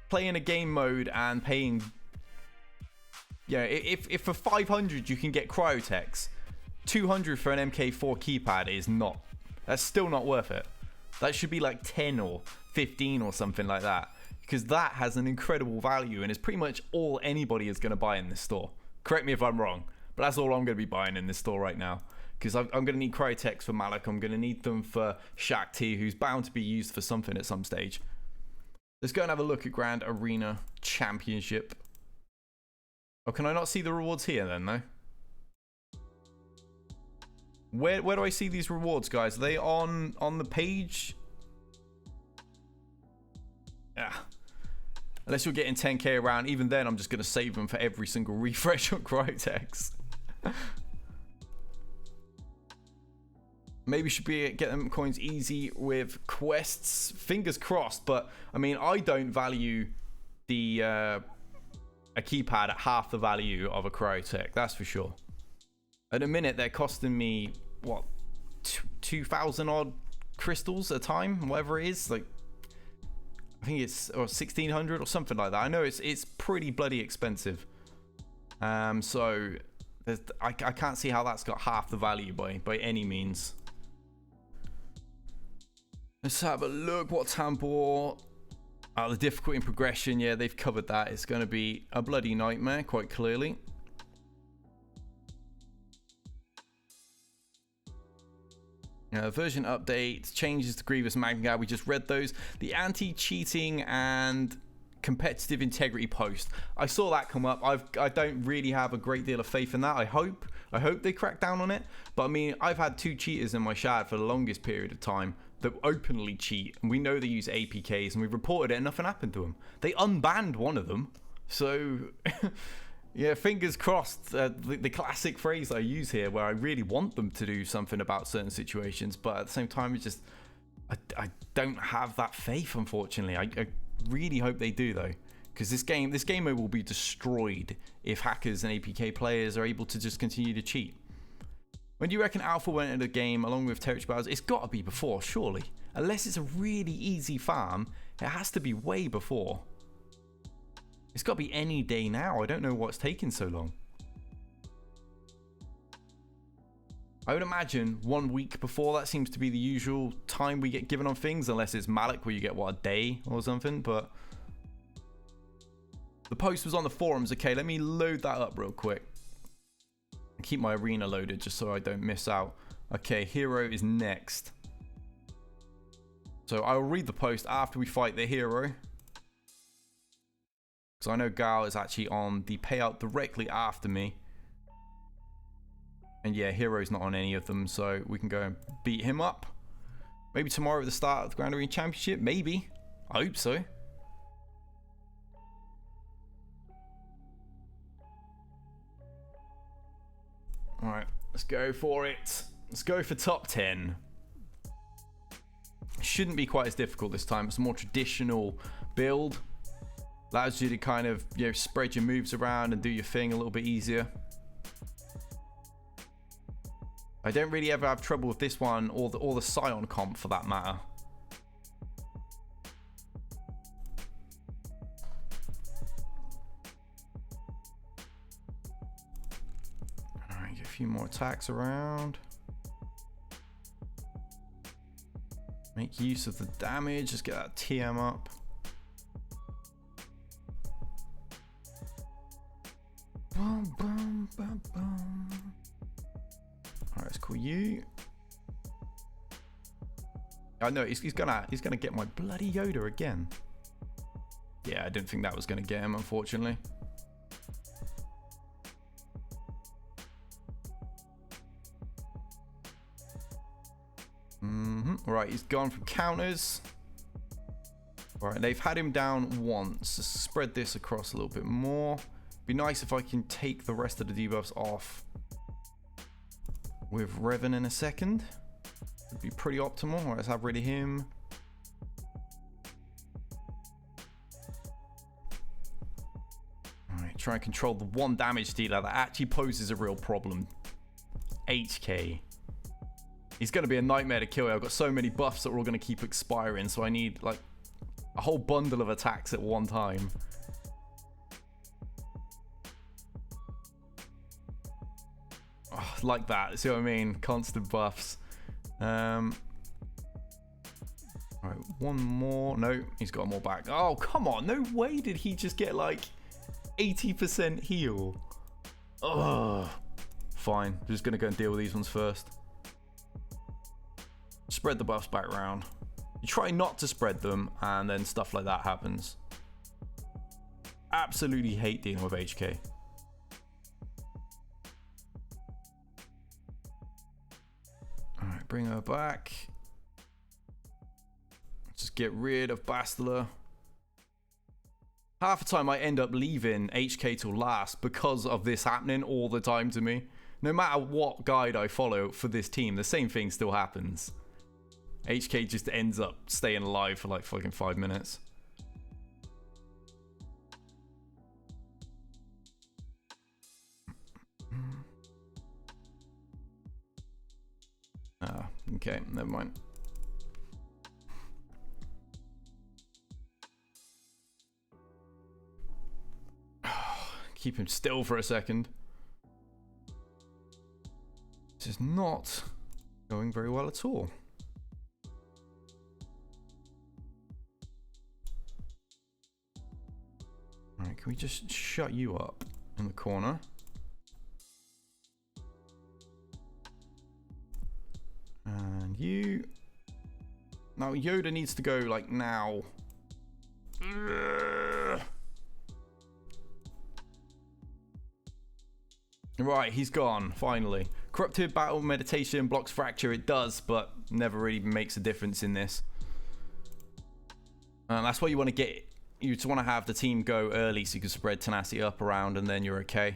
playing a game mode and paying. Yeah, if for 500 you can get cryotex, 200 for an MK4 keypad is not. That's still not worth it. That should be like 10 or 15 or something like that. Because that has an incredible value and is pretty much all anybody is going to buy in this store. Correct me if I'm wrong, but that's all I'm going to be buying in this store right now. Because I'm going to need cryotex for Malak. I'm going to need them for Shakti, who's bound to be used for something at some stage. Let's go and have a look at Grand Arena Championship. Oh, can I not see the rewards here then, though? Where do I see these rewards, guys? Are they on the page? Yeah. Unless you're getting 10k around, even then I'm just going to save them for every single refresh on Cryotex. Maybe should be get them coins easy with quests. Fingers crossed, but I mean, I don't value the a keypad at half the value of a Cryotech, that's for sure. At a minute, they're costing me what, 2,000 odd crystals a time, whatever it is. Like, I think it's or 1,600 or something like that. I know it's pretty bloody expensive. So I can't see how that's got half the value by any means. Let's have a look. Wat Tambor. The difficulty in progression, yeah, they've covered that. It's going to be a bloody nightmare, quite clearly. Version update, changes to Grievous Magnet Guard. We just read those. The anti-cheating and competitive integrity post. I saw that come up. I don't really have a great deal of faith in that. I hope they crack down on it. But I mean, I've had 2 cheaters in my shard for the longest period of time that openly cheat, and we know they use APKs, and we've reported it and nothing happened to them. They unbanned one of them. So yeah, fingers crossed. The classic phrase I use here, where I really want them to do something about certain situations, but at the same time, it's just I don't have that faith, unfortunately. I really hope they do, though, because this game mode will be destroyed if hackers and APK players are able to just continue to cheat. When do you reckon Alpha went into the game along with territory battles? It's got to be before, surely. Unless it's a really easy farm, it has to be way before. It's got to be any day now. I don't know what's taking so long. I would imagine 1 week before. That seems to be the usual time we get given on things, unless it's Malik where you get, what, a day or something. But the post was on the forums. Okay, let me load that up real quick. Keep my arena loaded just so I don't miss out. Okay, hero is next. So I'll read the post after we fight the hero. Because I know Gal is actually on the payout directly after me. And yeah, hero's not on any of them, so we can go and beat him up. Maybe tomorrow at the start of the Grand Arena Championship? Maybe. I hope so. Alright, let's go for it. Let's go for top 10. Shouldn't be quite as difficult this time. It's a more traditional build. Allows you to kind of, you know, spread your moves around and do your thing a little bit easier. I don't really ever have trouble with this one or the Scion comp for that matter. A few more attacks around. Make use of the damage. Just get that TM up. Boom, boom, boom, boom. All right, let's call you. I know he's gonna get my bloody Yoda again. Yeah, I didn't think that was gonna get him, unfortunately. Right, he's gone from counters. Alright, they've had him down once. Let's spread this across a little bit more. Be nice if I can take the rest of the debuffs off with Revan in a second. Would be pretty optimal. Alright, let's have rid of him. Alright, try and control the one damage dealer that actually poses a real problem. 8k. He's going to be a nightmare to kill. I've got so many buffs that are all going to keep expiring, so I need like a whole bundle of attacks at one time. Oh, like that. See what I mean? Constant buffs. Alright, one more. No, he's got more back. Oh, come on. No way did he just get like 80% heal. Oh, fine. I'm just going to go and deal with these ones first. Spread the buffs back around. You try not to spread them, and then stuff like that happens. Absolutely hate dealing with HK. Alright, bring her back. Just get rid of Bastila. Half the time I end up leaving HK till last because of this happening all the time to me. No matter what guide I follow for this team, the same thing still happens. HK just ends up staying alive for like fucking 5 minutes. Ah, okay, never mind. Keep him still for a second. This is not going very well at all. Alright, can we just shut you up in the corner? And you... Now, Yoda needs to go, like, now. Right, he's gone, finally. Corrupted battle meditation blocks fracture. It does, but never really makes a difference in this. That's why you want to get... You just want to have the team go early so you can spread tenacity up around and then you're okay.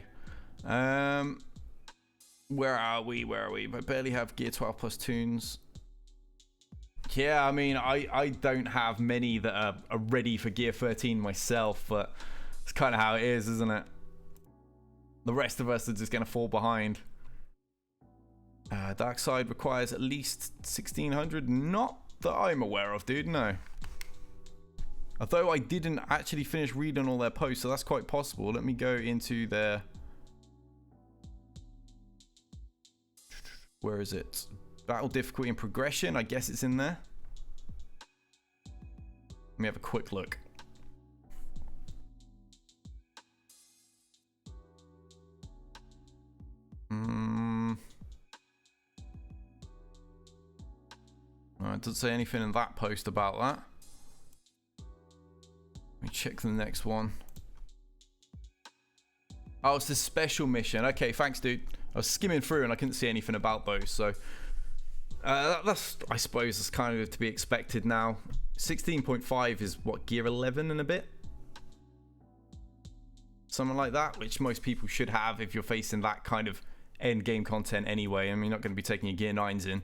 Where are we? Where are we? I barely have gear 12 plus tunes. Yeah, I mean, I don't have many that are ready for gear 13 myself, but it's kind of how it is, isn't it? The rest of us are just going to fall behind. Dark side requires at least 1600. Not that I'm aware of, dude, no. Although I didn't actually finish reading all their posts, so that's quite possible. Let me go into their... Where is it? Battle difficulty and progression. I guess it's in there. Let me have a quick look. It doesn't say anything in that post about that. Let me check the next one. Oh, it's a special mission. Okay, thanks, dude. I was skimming through and I couldn't see anything about those, so that's, I suppose, is kind of to be expected now. 16.5 is what, gear 11 and a bit? Something like that, which most people should have if you're facing that kind of end game content anyway. I mean, you're not going to be taking your gear 9s in.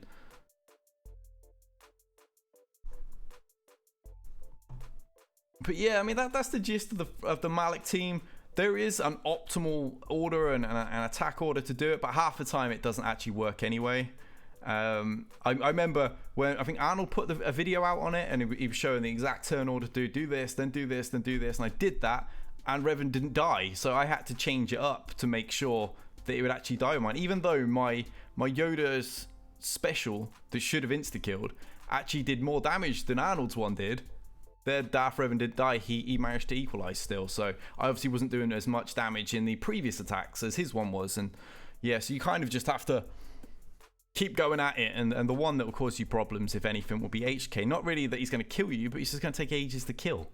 But yeah, I mean, that's the gist of the Malik team. There is an optimal order and an attack order to do it, but half the time it doesn't actually work anyway. I remember when I think Arnold put a video out on it, and he was showing the exact turn order to do this, then do this, then do this, and I did that, and Revan didn't die, so I had to change it up to make sure that it would actually die with mine. Even though my Yoda's special that should have insta-killed actually did more damage than Arnold's one did. Their Darth Revan did die, he managed to equalize still, so I obviously wasn't doing as much damage in the previous attacks as his one was, and yeah, so you kind of just have to keep going at it, and the one that will cause you problems, if anything, will be HK. Not really that he's going to kill you, but he's just going to take ages to kill.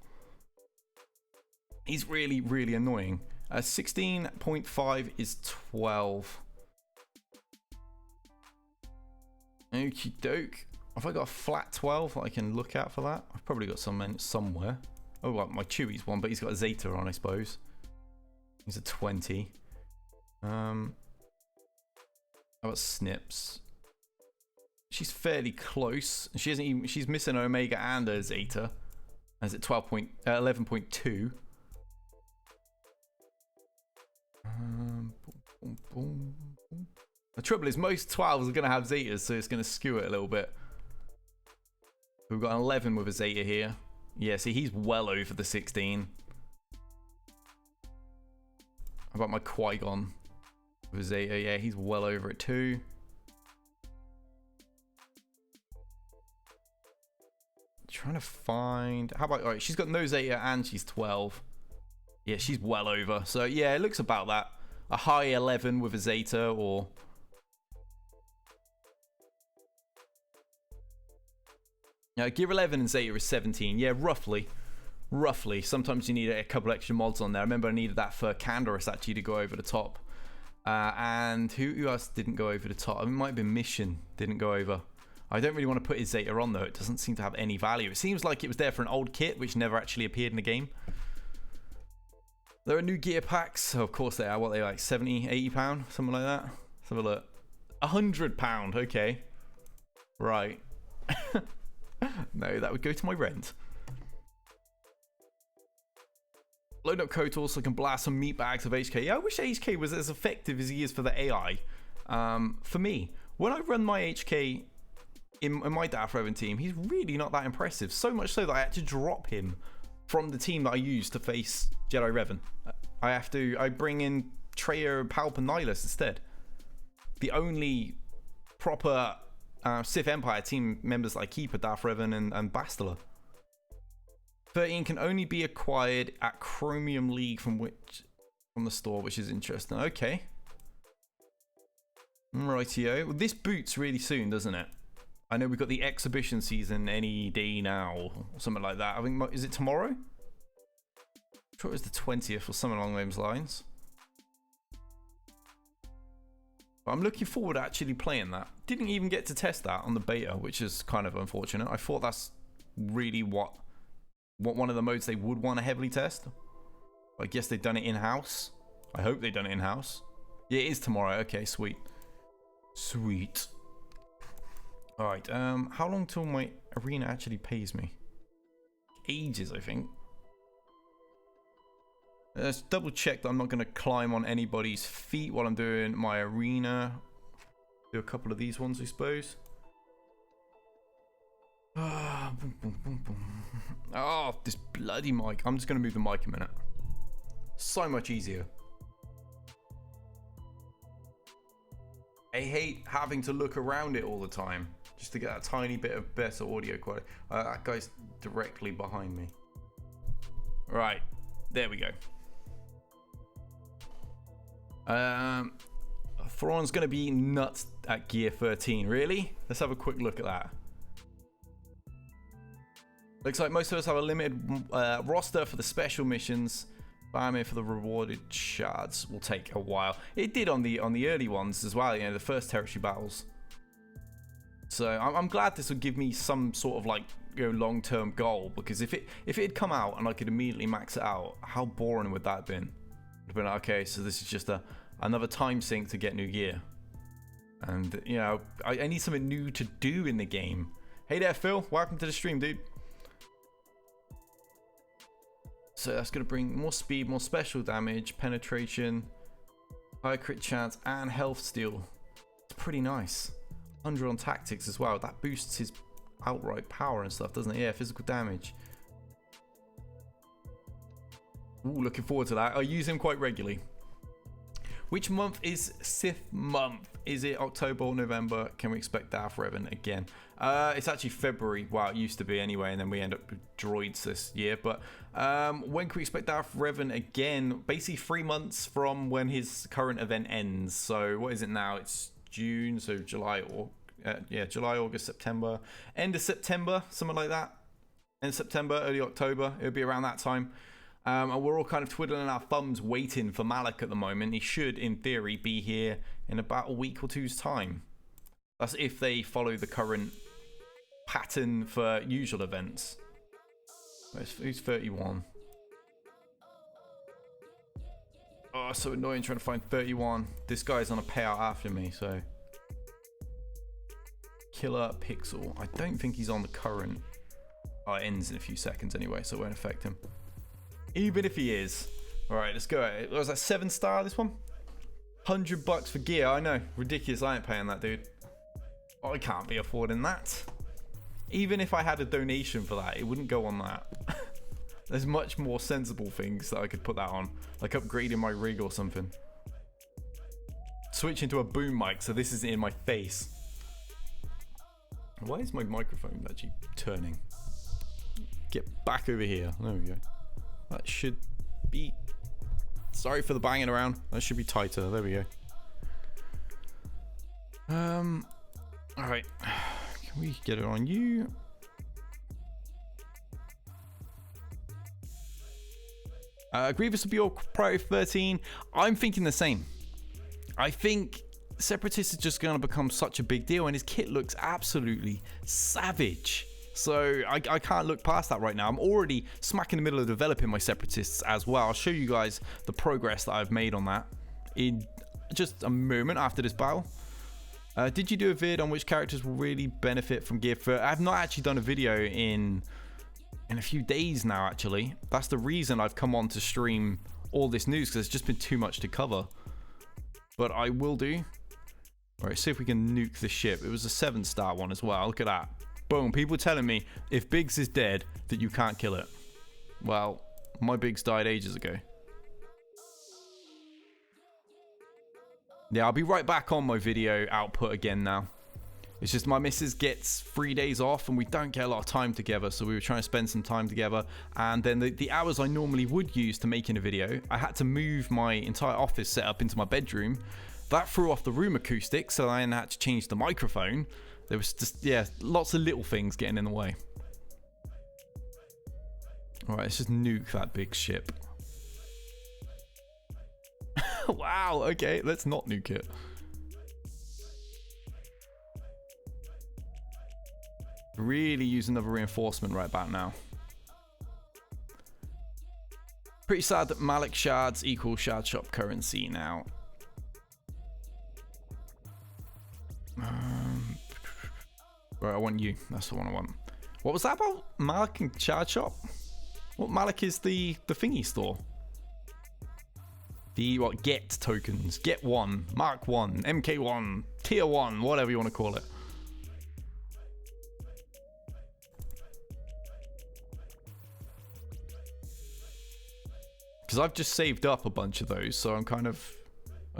He's really, really annoying. 16.5 is 12. Okie doke. Have I got a flat 12 I can look at for that? I've probably got some somewhere. Oh, well, my Chewie's one, but he's got a Zeta on, I suppose. He's a 20. How about Snips? She's fairly close. She isn't even. She's missing an Omega and a Zeta. As at 11.2. The trouble is, most 12s are going to have Zetas, so it's going to skew it a little bit. We've got an 11 with a Zeta here. Yeah, see, he's well over the 16. How about my Qui-Gon with a Zeta? Yeah, he's well over it too. Trying to find... How about... Alright, she's got no Zeta and she's 12. Yeah, she's well over. So, yeah, it looks about that. A high 11 with a Zeta, or... Now, Gear 11 and Zeta is 17. Yeah, roughly. Roughly. Sometimes you need a couple extra mods on there. I remember I needed that for Canderous, actually, to go over the top. And who else didn't go over the top? It might have been Mission didn't go over. I don't really want to put his Zeta on, though. It doesn't seem to have any value. It seems like it was there for an old kit, which never actually appeared in the game. There are new gear packs. Oh, of course they are. What, they like 70, 80 pound? Something like that. Let's have a look. 100 pound. Okay. Right. No, that would go to my rent. Load up Kotor so I can blast some meat bags of HK. Yeah, I wish HK was as effective as he is for the AI. For me, when I run my HK in my Darth Revan team, he's really not that impressive. So much so that I had to drop him from the team that I use to face Jedi Revan. I bring in Traya, Palp, and Nihilus instead. The only proper Sith Empire team members that I keep are Darth Revan and Bastila. 13 can only be acquired at Chromium League from the store, which is interesting. Okay. Rightio. Well, this boots really soon, doesn't it? I know we've got the exhibition season any day now, or something like that. I think, is it tomorrow? I'm sure it was the 20th or something along those lines. But I'm looking forward to actually playing that. Didn't even get to test that on the beta, which is kind of unfortunate. I thought that's really what one of the modes they would want to heavily test. I guess they've done it in-house. I hope they've done it in-house. Yeah, it is tomorrow. Okay, sweet. Sweet. Alright, how long till my arena actually pays me? Ages, I think. Let's double check that I'm not going to climb on anybody's feet while I'm doing my arena. Do a couple of these ones, I suppose. Oh, this bloody mic. I'm just going to move the mic a minute. So much easier. I hate having to look around it all the time just to get that tiny bit of better audio quality. That guy's directly behind me. Right, there we go. Thrawn's going to be nuts at gear 13. Really? Let's have a quick look at that. Looks like most of us have a limited roster for the special missions. Farming for the rewarded shards will take a while. It did on the early ones as well, you know, the first territory battles. So I'm glad this would give me some sort of like, you know, long-term goal, because if it had come out and I could immediately max it out, how boring would that have been? Would have been like, okay, so this is just another time sink to get new gear, and you know, I need something new to do in the game. Hey there, Phil. Welcome to the stream, dude. So that's going to bring more speed, more special damage, penetration, high crit chance, and health steal. It's pretty nice. 100 on tactics as well. That boosts his outright power and stuff, doesn't it? Yeah, physical damage. Ooh, looking forward to that. I use him quite regularly. Which month is Sith month? Is it October or November? Can we expect Darth Revan again? It's actually February. Well, it used to be anyway, and then we end up with droids this year. But when can we expect Darth Revan again? Basically 3 months from when his current event ends. So what is it now? It's June, so July, or July, August, September. End of September, something like that. End of September, early October. It'll be around that time. And we're all kind of twiddling our thumbs waiting for Malak at the moment. He should, in theory, be here in about a week or two's time. That's if they follow the current pattern for usual events. Who's 31? Oh, so annoying trying to find 31. This guy's on a payout after me, so... Killer Pixel. I don't think he's on the current... Oh, it ends in a few seconds anyway, so it won't affect him. Even if he is. Alright, let's go. Was that 7-star, this one? $100 for gear. I know. Ridiculous. I ain't paying that, dude. Oh, I can't be affording that. Even if I had a donation for that, it wouldn't go on that. There's much more sensible things that I could put that on. Like upgrading my rig or something. Switch into a boom mic so this isn't in my face. Why is my microphone actually turning? Get back over here. There we go. That should be... Sorry for the banging around. That should be tighter. There we go. Alright. Can we get it on you? Grievous will be your priority 13. I'm thinking the same. I think Separatist is just going to become such a big deal, and his kit looks absolutely savage. So I can't look past that right now. I'm already smack in the middle of developing my Separatists as well. I'll show you guys the progress that I've made on that in just a moment after this battle. Did you do a vid on which characters will really benefit from gear? I've not actually done a video in a few days now, actually. That's the reason I've come on to stream all this news, because it's just been too much to cover. But I will do. All right, see if we can nuke the ship. It was a 7-star one as well. Look at that. Boom. People telling me if Biggs is dead that you can't kill it. Well, my Biggs died ages ago. Yeah, I'll be right back on my video output again now. It's just my missus gets 3 days off and we don't get a lot of time together, so we were trying to spend some time together. And then the hours I normally would use to making a video, I had to move my entire office setup into my bedroom. That threw off the room acoustics, so I then had to change the microphone. There was just, yeah, lots of little things getting in the way. All right, let's just nuke that big ship. Wow, okay, let's not nuke it. Really use another reinforcement right about now. Pretty sad that Malik shards equal shard shop currency now. Right, I want you. That's the one I want. What was that about? Malik and shard shop? What Malik is the thingy store? The what? Get tokens. Get 1, Mark 1, MK1, Tier 1, whatever you want to call it. Because I've just saved up a bunch of those, so I'm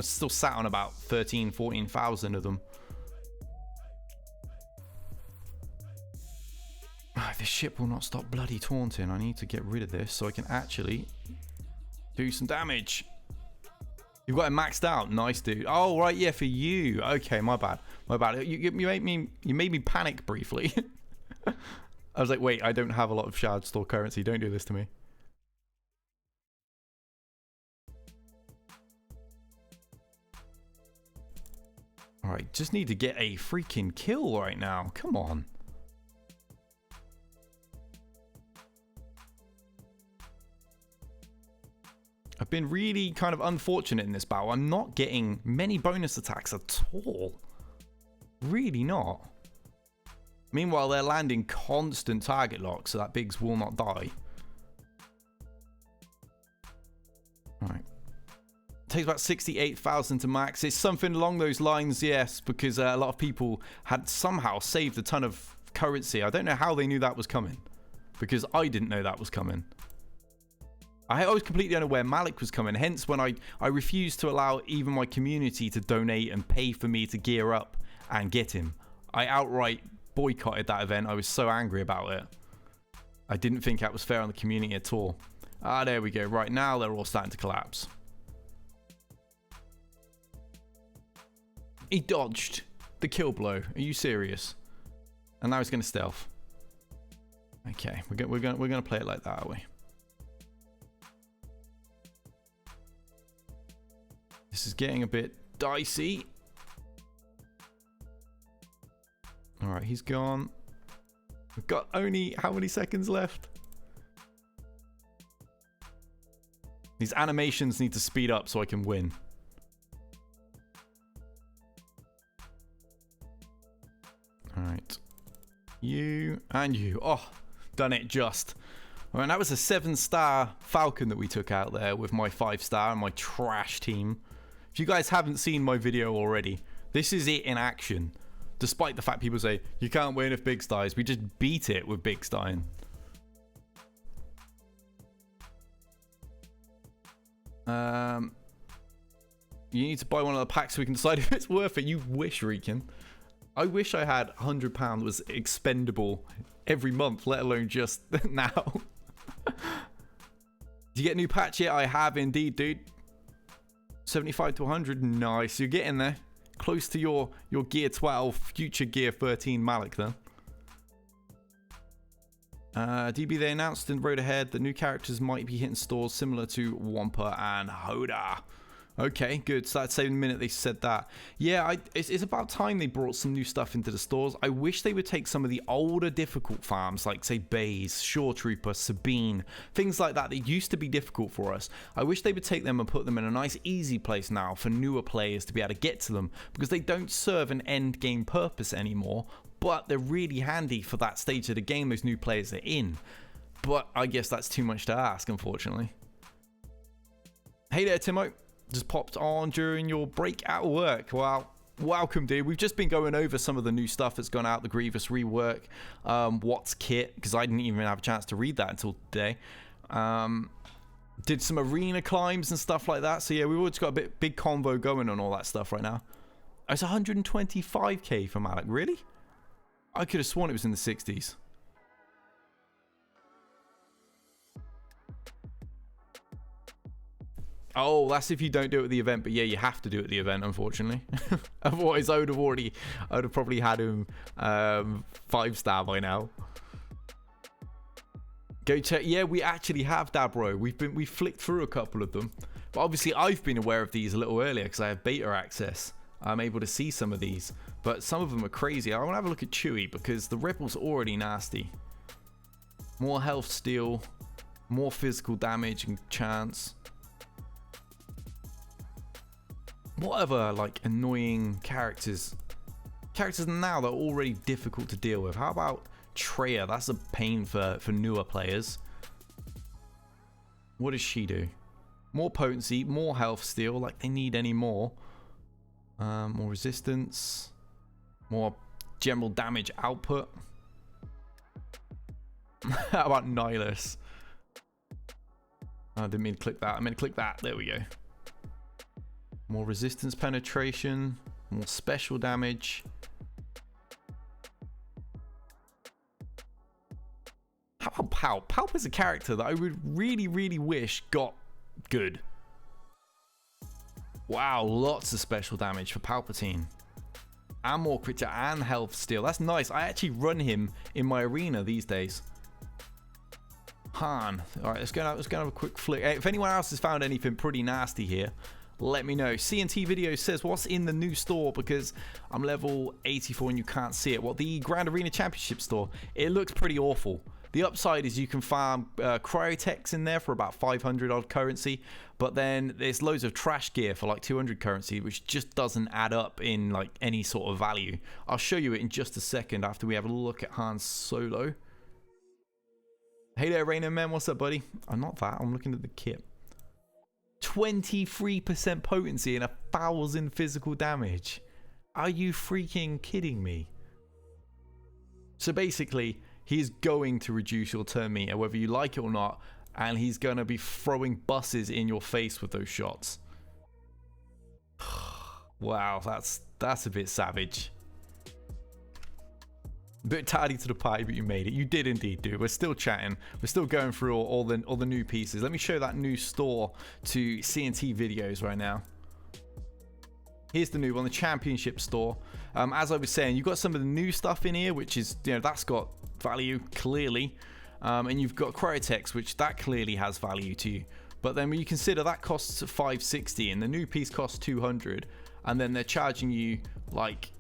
still sat on about 13, 14,000 of them. This ship will not stop bloody taunting. I need to get rid of this so I can actually do some damage. You've got it maxed out. Nice, dude. Oh, right, yeah, for you. Okay, my bad. My bad. You made me panic briefly. I was like, wait, I don't have a lot of shard store currency. Don't do this to me. Alright, just need to get a freaking kill right now. Come on. I've been really kind of unfortunate in this battle. I'm not getting many bonus attacks at all. Really not. Meanwhile, they're landing constant target locks, so that Biggs will not die. Alright. Takes about 68,000 to max. It's something along those lines, yes, because a lot of people had somehow saved a ton of currency. I don't know how they knew that was coming, because I didn't know that was coming. I was completely unaware Malik was coming, hence when I refused to allow even my community to donate and pay for me to gear up and get him. I outright boycotted that event. I was so angry about it. I didn't think that was fair on the community at all. Ah, there we go. Right now, they're all starting to collapse. He dodged the kill blow. Are you serious? And now he's going to stealth. Okay, we're going to play it like that, are we? This is getting a bit dicey. All right, he's gone. We've got only how many seconds left? These animations need to speed up so I can win. All right. You and you. Oh, done it just. All right, that was a 7-star Falcon that we took out there with my 5-star and my trash team. If you guys haven't seen my video already, this is it in action. Despite the fact people say, you can't win if Biggs dies. We just beat it with Biggs dying. You need to buy one of the packs so we can decide if it's worth it. You wish, Rican. I wish I had £100 was expendable every month, let alone just now. Did you get a new patch yet? I have indeed, dude. 75 to 100. Nice. You're getting there. Close to your Gear 12, future Gear 13 Malik then. DB, they announced in Road Ahead that new characters might be hitting stores similar to Wampa and Hoda. Okay, good. So that's the minute they said that. Yeah, it's about time they brought some new stuff into the stores. I wish they would take some of the older difficult farms, like say Baze, Shore Trooper, Sabine, things like that that used to be difficult for us. I wish they would take them and put them in a nice easy place now for newer players to be able to get to them, because they don't serve an end game purpose anymore, but they're really handy for that stage of the game those new players are in. But I guess that's too much to ask, unfortunately. Hey there, Timo. Just popped on during your break at work. Well, welcome, dude. We've just been going over some of the new stuff that's gone out, the Grievous rework, Wat's kit, because I didn't even have a chance to read that until today. Did some arena climbs and stuff like that. So yeah, we've always got a big convo going on all that stuff right now. It's 125k for Malik. Really? I could have sworn it was in the 60s. Oh, that's if you don't do it at the event, but yeah, you have to do it at the event, unfortunately. Otherwise, I would have probably had him 5-star by now. Go check. Yeah, we actually have Dabro. We flicked through a couple of them, but obviously I've been aware of these a little earlier because I have beta access. I'm able to see some of these, but some of them are crazy. I want to have a look at Chewie because the Ripple's already nasty. More health steal, more physical damage and chance. What other like annoying characters now that are already difficult to deal with? How about Treya? That's a pain for newer players. What does she do? More potency, more health steal, like they need any more. More resistance, more general damage output. How about Nihilus? I didn't mean to click that. I meant to click that. There we go. More resistance penetration, more special damage. How about Palp? Palp is a character that I would really, really wish got good. Wow, lots of special damage for Palpatine. And more crit and health steal. That's nice. I actually run him in my arena these days. Han. Alright, let's go have a quick flick. Hey, if anyone else has found anything pretty nasty here, let me know. CNT Video says, what's in the new store? Because I'm level 84 and you can't see it. Well, the Grand Arena Championship store, it looks pretty awful. The upside is you can farm cryotechs in there for about 500 odd currency, but then there's loads of trash gear for like 200 currency, which just doesn't add up in like any sort of value. I'll show you it in just a second after we have a look at Han Solo. Hey there, Rainer Man. What's up, buddy? I'm not that. I'm looking at the kit. 23% potency and 1,000 physical damage. Are you freaking kidding me? So basically, he's going to reduce your turn meter whether you like it or not, and he's going to be throwing buses in your face with those shots. Wow, that's a bit savage. A bit tardy to the party, but you made it. You did indeed, dude. We're still chatting. We're still going through all the new pieces. Let me show that new store to CNT Videos right now. Here's the new one, the Championship store. As I was saying, you've got some of the new stuff in here, which is, you know, that's got value clearly. And you've got Cryotechs, which that clearly has value to you. But then when you consider that costs 560 and the new piece costs 200, and then they're charging you like,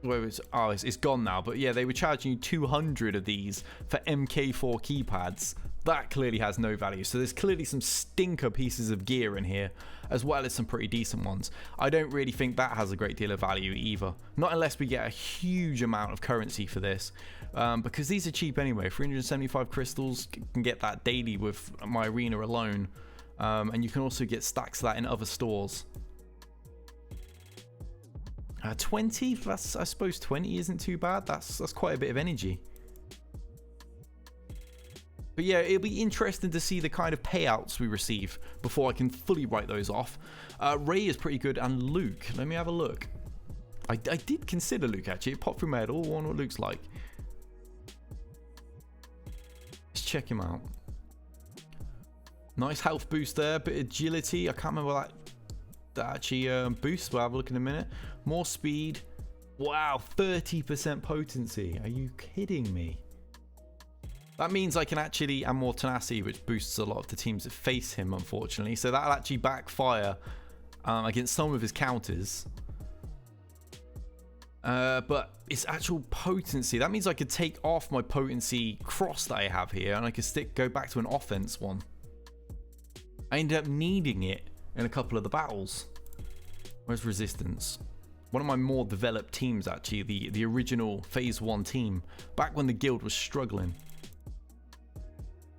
it's gone now, but yeah, they were charging you 200 of these for MK4 keypads. That clearly has no value. So there's clearly some stinker pieces of gear in here, as well as some pretty decent ones. I don't really think that has a great deal of value either, not unless we get a huge amount of currency for this, because these are cheap anyway. 375 crystals, can get that daily with my arena alone, and you can also get stacks of that in other stores. 20, that's, I suppose 20 isn't too bad. That's quite a bit of energy. But yeah, it'll be interesting to see the kind of payouts we receive before I can fully write those off. Rey is pretty good, and Luke. Let me have a look. I did consider Luke, actually. It popped through my head. All one what Luke's like. Let's check him out. Nice health boost there. Bit of agility. I can't remember that actually boosts. We'll have a look in a minute. More speed. Wow, 30% potency. Are you kidding me? That means I can actually add more tenacity, which boosts a lot of the teams that face him, unfortunately. So that'll actually backfire against some of his counters. But its actual potency, that means I could take off my potency cross that I have here, and I could go back to an offense one. I ended up needing it in a couple of the battles. Where's resistance? One of my more developed teams, actually, the original phase 1 team, back when the guild was struggling.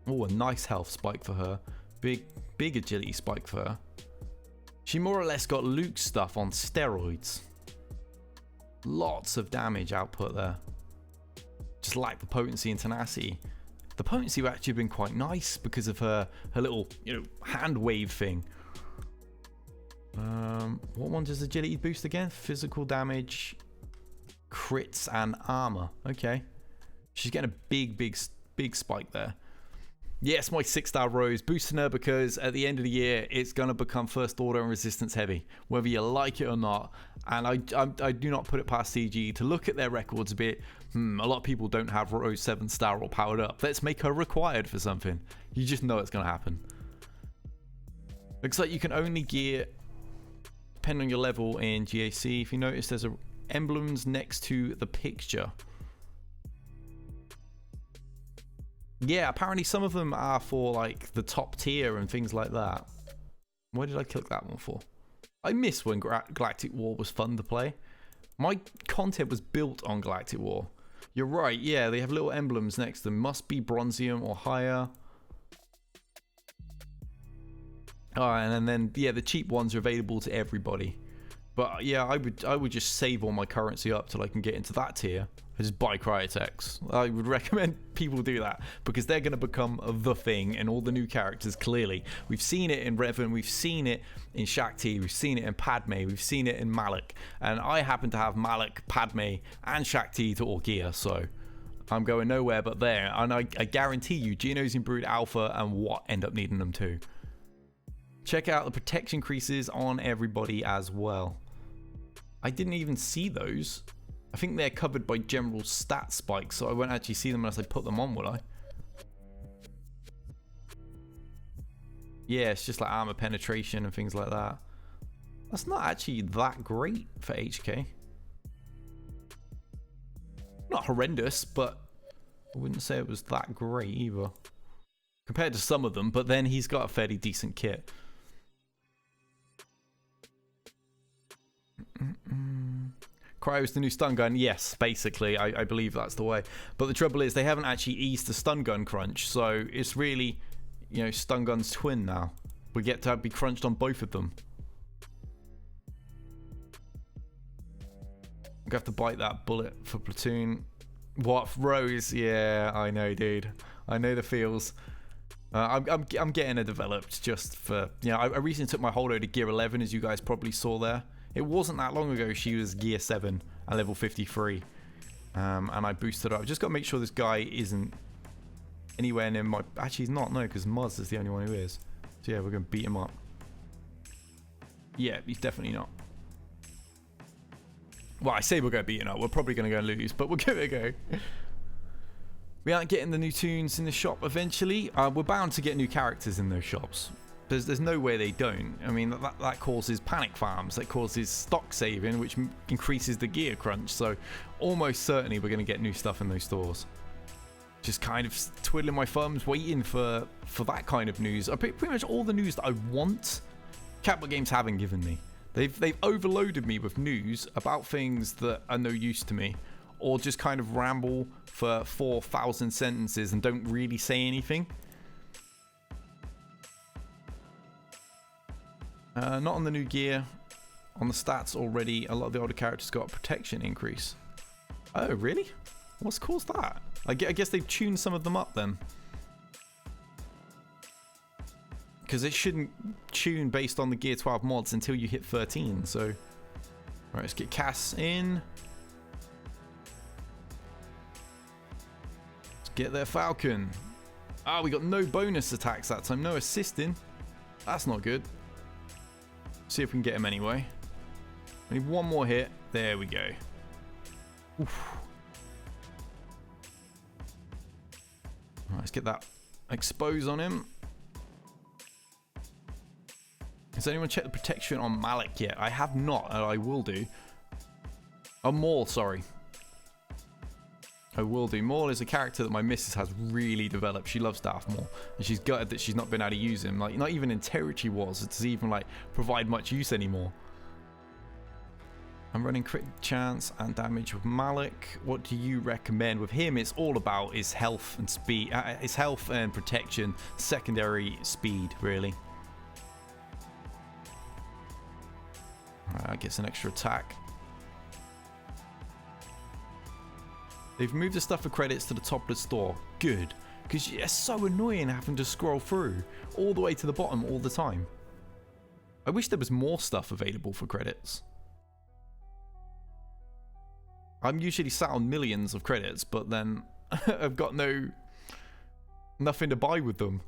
Oh, a nice health spike for her. Big agility spike for her. She more or less got Luke's stuff on steroids. Lots of damage output there. Just lacked the potency and tenacity. The potency would actually have been quite nice because of her little, hand wave thing. What one does agility boost again? Physical damage, crits, and armor. Okay. She's getting a big spike there. Yes, my 6-star Rose, boosting her because at the end of the year, it's going to become first order and resistance heavy, whether you like it or not. And I do not put it past CG to look at their records a bit. A lot of people don't have Rose 7-star or powered up. Let's make her required for something. You just know it's going to happen. Looks like you can only gear, depending on your level in GAC. If you notice, there's emblems next to the picture. Yeah, apparently some of them are for like the top tier and things like that. Why did I click that one for? I miss when Galactic War was fun to play. My content was built on Galactic War. You're right, yeah, they have little emblems next to them. Must be Bronzium or higher. Alright, and then yeah, the cheap ones are available to everybody. But yeah, I would just save all my currency up till I can get into that tier. I just buy Cryotex. I would recommend people do that because they're going to become the thing in all the new characters, clearly. We've seen it in Revan, we've seen it in Shakti, we've seen it in Padme, we've seen it in Malak. And I happen to have Malak, Padme, and Shakti to all gear, so I'm going nowhere but there. And I guarantee you, Geonosian Brood Alpha and Wat end up needing them too. Check out the protection creases on everybody as well. I didn't even see those. I think they're covered by general stat spikes, so I won't actually see them unless I put them on, will I? Yeah, it's just like armor penetration and things like that. That's not actually that great for HK. Not horrendous, but I wouldn't say it was that great either. Compared to some of them, but then he's got a fairly decent kit. Cryo's the new stun gun. Yes, basically, I believe that's the way. But the trouble is they haven't actually eased the stun gun crunch, so it's really, stun gun's twin now. We get to be crunched on both of them. We have to bite that bullet for platoon. What, Rose? Yeah, I know, dude. I know the feels. I'm getting her developed just for, I recently took my holdo to gear 11, as you guys probably saw there. It wasn't that long ago she was gear 7 and level 53. And I boosted her up. I've just got to make sure this guy isn't anywhere near my... Actually, he's not, no, because Muzz is the only one who is. So yeah, we're going to beat him up. Yeah, he's definitely not. Well, I say we're going to beat him up. We're probably going to go and lose, but we'll give it a go. We aren't getting the new tunes in the shop eventually. We're bound to get new characters in those shops. There's no way they don't. I mean, that causes panic farms, that causes stock saving, which increases the gear crunch. So almost certainly we're going to get new stuff in those stores. Just kind of twiddling my thumbs, waiting for that kind of news. Pretty much all the news that I want, Capcom Games haven't given me. They've overloaded me with news about things that are no use to me, or just kind of ramble for 4,000 sentences and don't really say anything. Not on the new gear. On the stats already, a lot of the older characters got a protection increase. Oh, really? What's caused that? I guess they've tuned some of them up then. Because it shouldn't tune based on the Gear 12 mods until you hit 13, so... Right, let's get Cass in. Let's get their Falcon. Ah, we got no bonus attacks that time, no assisting. That's not good. See if we can get him anyway. I need one more hit. There we go. Oof. Right, let's get that expose on him. Has anyone checked the protection on Malik yet? I have not, and I will do. Oh, Maul, sorry. I will do. Maul is a character that my missus has really developed. She loves Darth Maul, and she's gutted that she's not been able to use him. Like, not even in Territory Wars does he even like provide much use anymore. I'm running crit chance and damage with Malik. What do you recommend with him? It's all about his health and speed, his health and protection, secondary speed, really. Gets an extra attack. They've moved the stuff for credits to the top of the store. Good. Because it's so annoying having to scroll through all the way to the bottom all the time. I wish there was more stuff available for credits. I'm usually sat on millions of credits, but then I've got nothing to buy with them.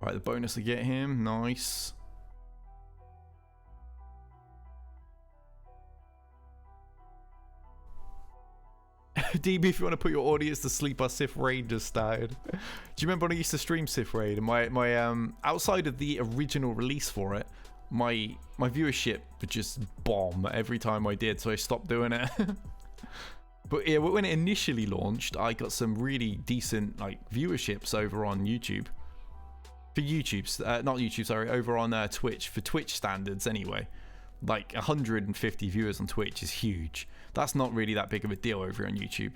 Right, the bonus to get him. Nice. DB, if you want to put your audience to sleep, our Sith Raid just started. Do you remember when I used to stream Sith Raid? And my outside of the original release for it, my viewership would just bomb every time I did, so I stopped doing it. But yeah, when it initially launched, I got some really decent like viewerships over on YouTube. For YouTube's, not YouTube, sorry, over on Twitch, for Twitch standards anyway. Like 150 viewers on Twitch is huge. That's not really that big of a deal over on YouTube.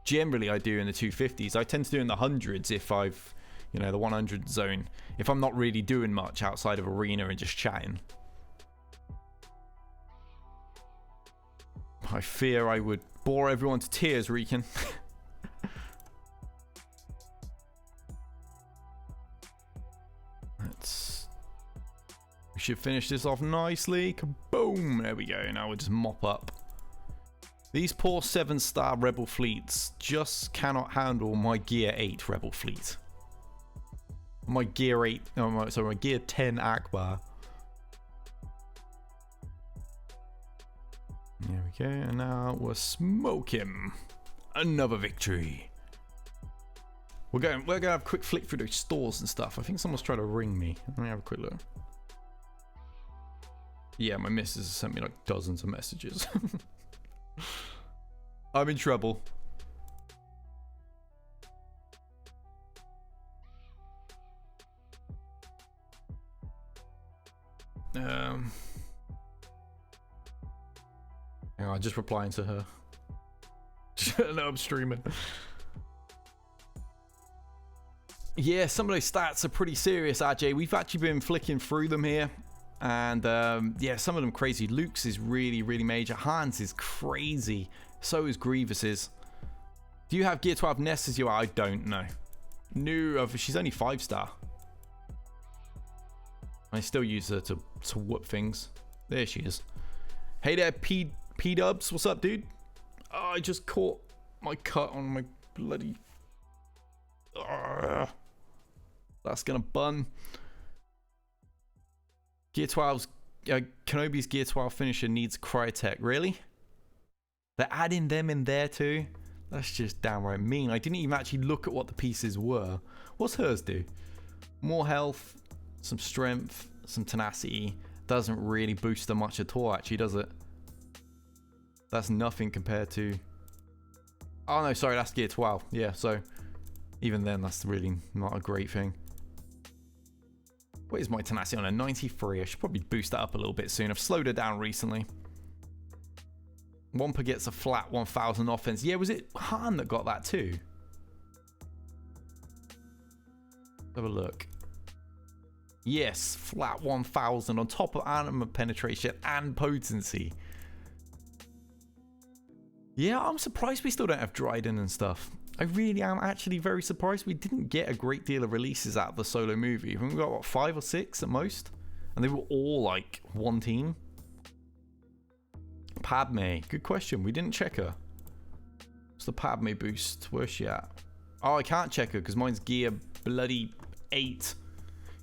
Generally, I do in the 250s. I tend to do in the hundreds if I've, you know, the 100 zone. If I'm not really doing much outside of arena and just chatting. I fear I would bore everyone to tears, Rican. We should finish this off nicely. Kaboom! There we go. Now we'll just mop up. These poor 7-star Rebel fleets just cannot handle my Gear 8 Rebel fleet. My Gear 8, oh, sorry, my Gear 10 Akbar. There we go, and now we'll smoke him. Another victory. We're gonna have a quick flick through those stores and stuff. I think someone's trying to ring me. Let me have a quick look. Yeah, my missus has sent me like dozens of messages. I'm in trouble. Hang on, just replying to her. No, I'm streaming. Yeah, some of those stats are pretty serious, RJ. We've actually been flicking through them here. And yeah, some of them crazy. Luke's is really, really major. Han's is crazy. So is Grievous's. Do you have Gear 12 Nest as you are? I don't know. No, she's only 5-star. I still use her to whoop things. There she is. Hey there, P-dubs. What's up, dude? Oh, I just caught my cut on my bloody... That's gonna bun. Gear 12's... Kenobi's Gear 12 finisher needs Cryotech. Really? They're adding them in there too? That's just downright mean. I didn't even actually look at what the pieces were. What's hers do? More health, some strength, some tenacity. Doesn't really boost her much at all, actually, does it? That's nothing compared to... Oh no, sorry, that's Gear 12. Yeah, so even then, that's really not a great thing. What is my tenacity on a 93? I should probably boost that up a little bit soon. I've slowed her down recently. Wampa gets a flat 1000 offense. Yeah, was it Han that got that too? Have a look. Yes, flat 1000 on top of armor penetration and potency. Yeah, I'm surprised we still don't have Dryden and stuff. I really am actually very surprised we didn't get a great deal of releases out of the Solo movie. I think we got, what, 5 or 6 at most? And they were all, like, one team. Padme. Good question. We didn't check her. What's the Padme boost? Where's she at? Oh, I can't check her because mine's Gear bloody 8.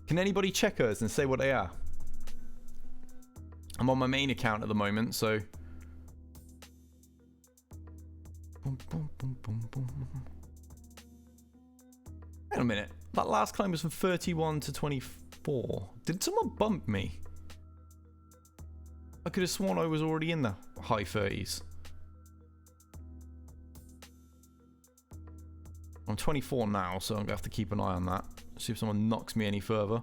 Can anybody check hers and say what they are? I'm on my main account at the moment, so... Boom, boom, boom, boom, boom. Wait a minute. That last climb was from 31 to 20. 24. Did someone bump me? I could have sworn I was already in the high 30s. I'm 24 now, so I'm going to have to keep an eye on that. See if someone knocks me any further.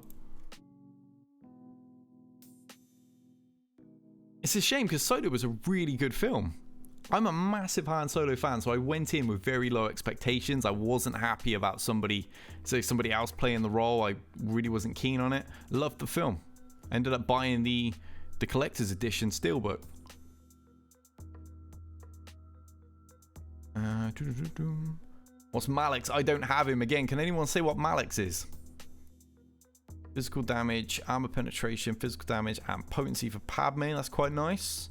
It's a shame because Solo was a really good film. I'm a massive Han Solo fan, so I went in with very low expectations. I wasn't happy about somebody else playing the role. I really wasn't keen on it. Loved the film. I ended up buying the collector's edition steelbook. What's Malek's? I don't have him again. Can anyone say what Malek's is? Physical damage, armor penetration, physical damage, and potency for Padme. That's quite nice.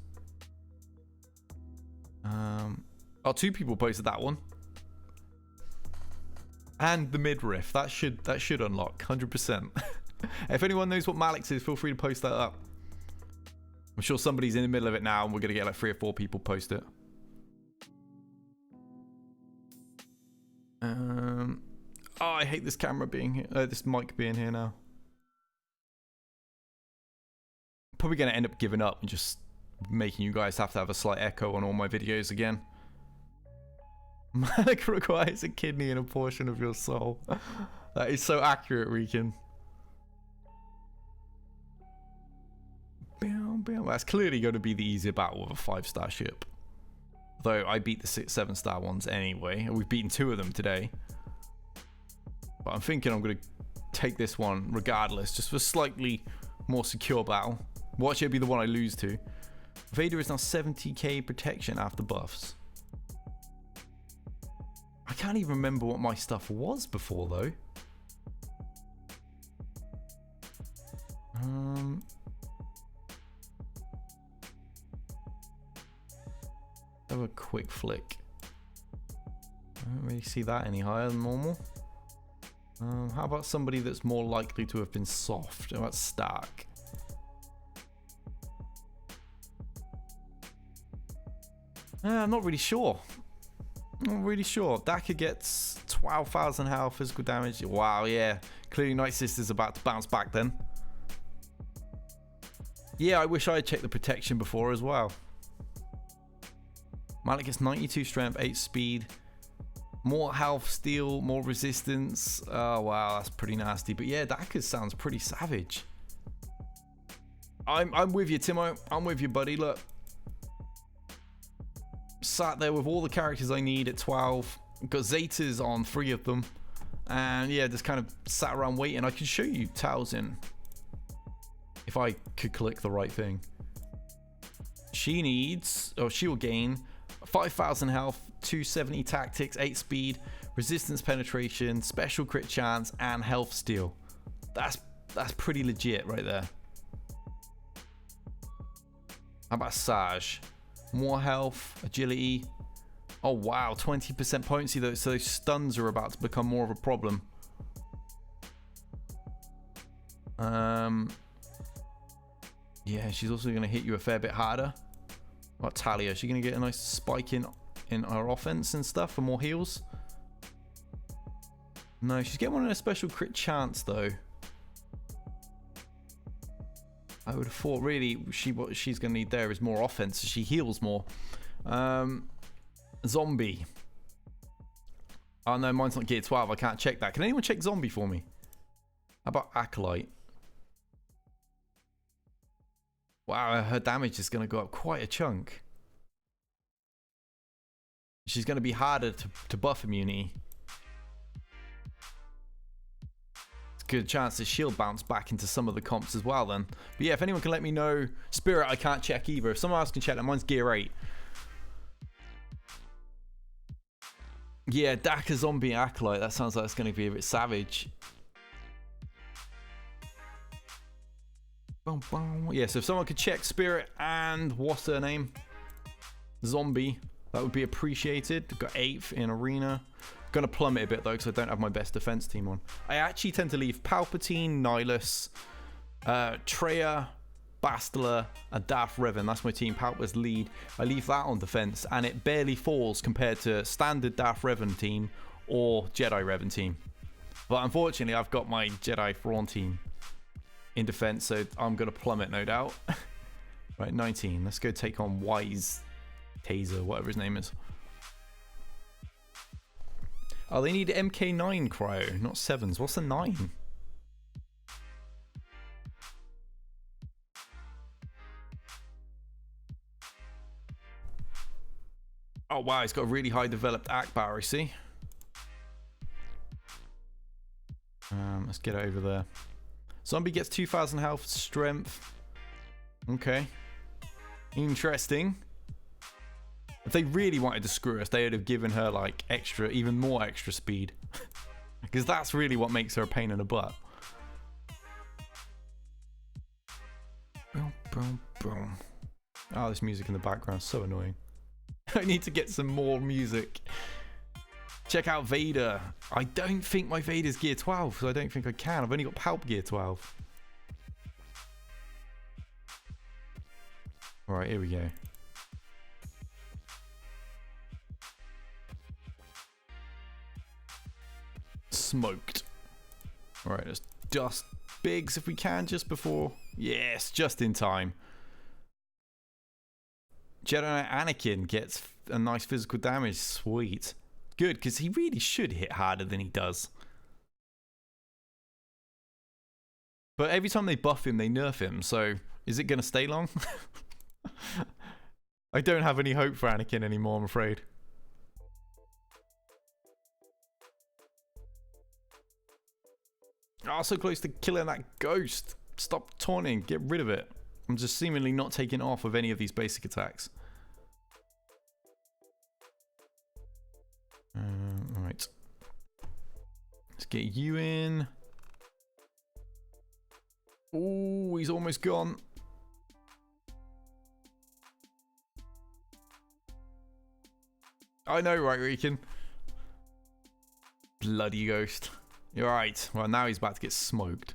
Oh, 2 people posted that one. And the midriff. That should unlock 100%. If anyone knows what Malek's is, feel free to post that up. I'm sure somebody's in the middle of it now, and we're gonna get like 3 or 4 people post it. Oh, I hate this camera being here. This mic being here now. Probably gonna end up giving up and just making you guys have to have a slight echo on all my videos again. Malek requires a kidney and a portion of your soul. That is so accurate, Rican. That's clearly going to be the easier battle with a 5-star ship. Though I beat the 7-star ones anyway. We've beaten 2 of them today. But I'm thinking I'm going to take this one regardless, just for a slightly more secure battle. Watch it be the one I lose to. Vader is now 70k protection after buffs. I can't even remember what my stuff was before though. Have a quick flick. I don't really see that any higher than normal. How about somebody that's more likely to have been soft? How about Stark? I'm not really sure. Not really sure. Daka gets 12,000 health, physical damage. Wow, yeah. Clearly Night Sister's about to bounce back then. Yeah, I wish I had checked the protection before as well. Malek gets 92 strength, 8 speed. More health, steel, more resistance. Oh, wow, that's pretty nasty. But yeah, Daka sounds pretty savage. I'm with you, Timo. I'm with you, buddy. Look. Sat there with all the characters I need at 12. Got Zetas on 3 of them. And yeah, just kind of sat around waiting. I could show you Talzin if I could click the right thing. She needs, or she will gain 5,000 health, 270 tactics, 8 speed, resistance penetration, special crit chance, and health steal. That's pretty legit right there. How about Saj? More health, agility. Oh wow, 20% potency though, so those stuns are about to become more of a problem. Yeah, she's also going to hit you a fair bit harder. What about Talia? Is she going to get a nice spike in her offense and stuff for more heals? No, she's getting one in a special crit chance though. I would have thought really what she's going to need there is more offense. She heals more. Zombie. Oh no, mine's not gear 12. I can't check that. Can anyone check Zombie for me? How about Acolyte? Wow, her damage is going to go up quite a chunk. She's going to be harder to buff immunity. It's a good chance that she'll bounce back into some of the comps as well then. But yeah, if anyone can let me know. Spirit, I can't check either. If someone else can check that, mine's gear 8. Yeah, Daka, Zombie, Acolyte. That sounds like it's going to be a bit savage. Yeah, so if someone could check Spirit and what's her name? Zombie. That would be appreciated. Got 8th in Arena. Gonna plummet a bit though because I don't have my best defense team on. I actually tend to leave Palpatine, Nihilus, Traya, Bastila, and Darth Revan. That's my team. Palpatine's lead. I leave that on defense and it barely falls compared to standard Darth Revan team or Jedi Revan team. But unfortunately, I've got my Jedi Thrawn team. in defense, so I'm going to plummet, no doubt. Right, 19. Let's go take on Wise Taser, whatever his name is. Oh, they need MK9 cryo, not 7s. What's a 9? Oh, wow, he's got a really high developed Akbar, I see. Let's get over there. Zombie gets 2,000 health, strength. Okay. Interesting. If they really wanted to screw us, they would have given her like extra, even more extra speed. Because that's really what makes her a pain in the butt. Boom, boom, boom. Oh, this music in the background is so annoying. I need to get some more music. Check out Vader. I don't think my Vader's gear 12, so I don't think I can. I've only got Palp gear 12. Alright, here we go. Smoked. Alright, let's dust Biggs if we can just before. Yes, just in time. Jedi Anakin gets a nice physical damage. Sweet. Good, because he really should hit harder than he does. But every time they buff him, they nerf him. So, is it going to stay long? I don't have any hope for Anakin anymore, I'm afraid. Oh, so close to killing that ghost. Stop taunting. Get rid of it. I'm just seemingly not taking off with any of these basic attacks. Alright. Let's get you in. Ooh, he's almost gone. I know, right, Riken? Bloody ghost. You're right. Well, now he's about to get smoked.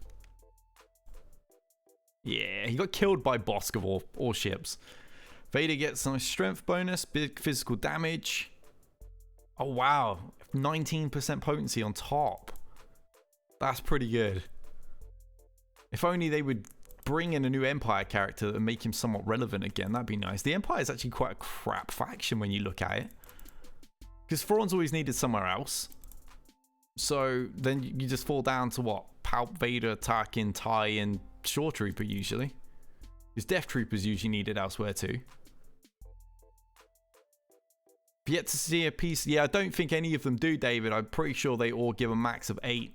Yeah, he got killed by Bosk of all ships. Vader gets some strength bonus, big physical damage. Oh, wow. 19% potency on top. That's pretty good. If only they would bring in a new Empire character and make him somewhat relevant again. That'd be nice. The Empire is actually quite a crap faction when you look at it. Because Thrawn's always needed somewhere else. So then you just fall down to what? Palp, Vader, Tarkin, Ty, and Shore Trooper usually. Because Death Troopers usually needed elsewhere too. Yet to see a piece. Yeah, I don't think any of them do, David. I'm pretty sure they all give a max of 8.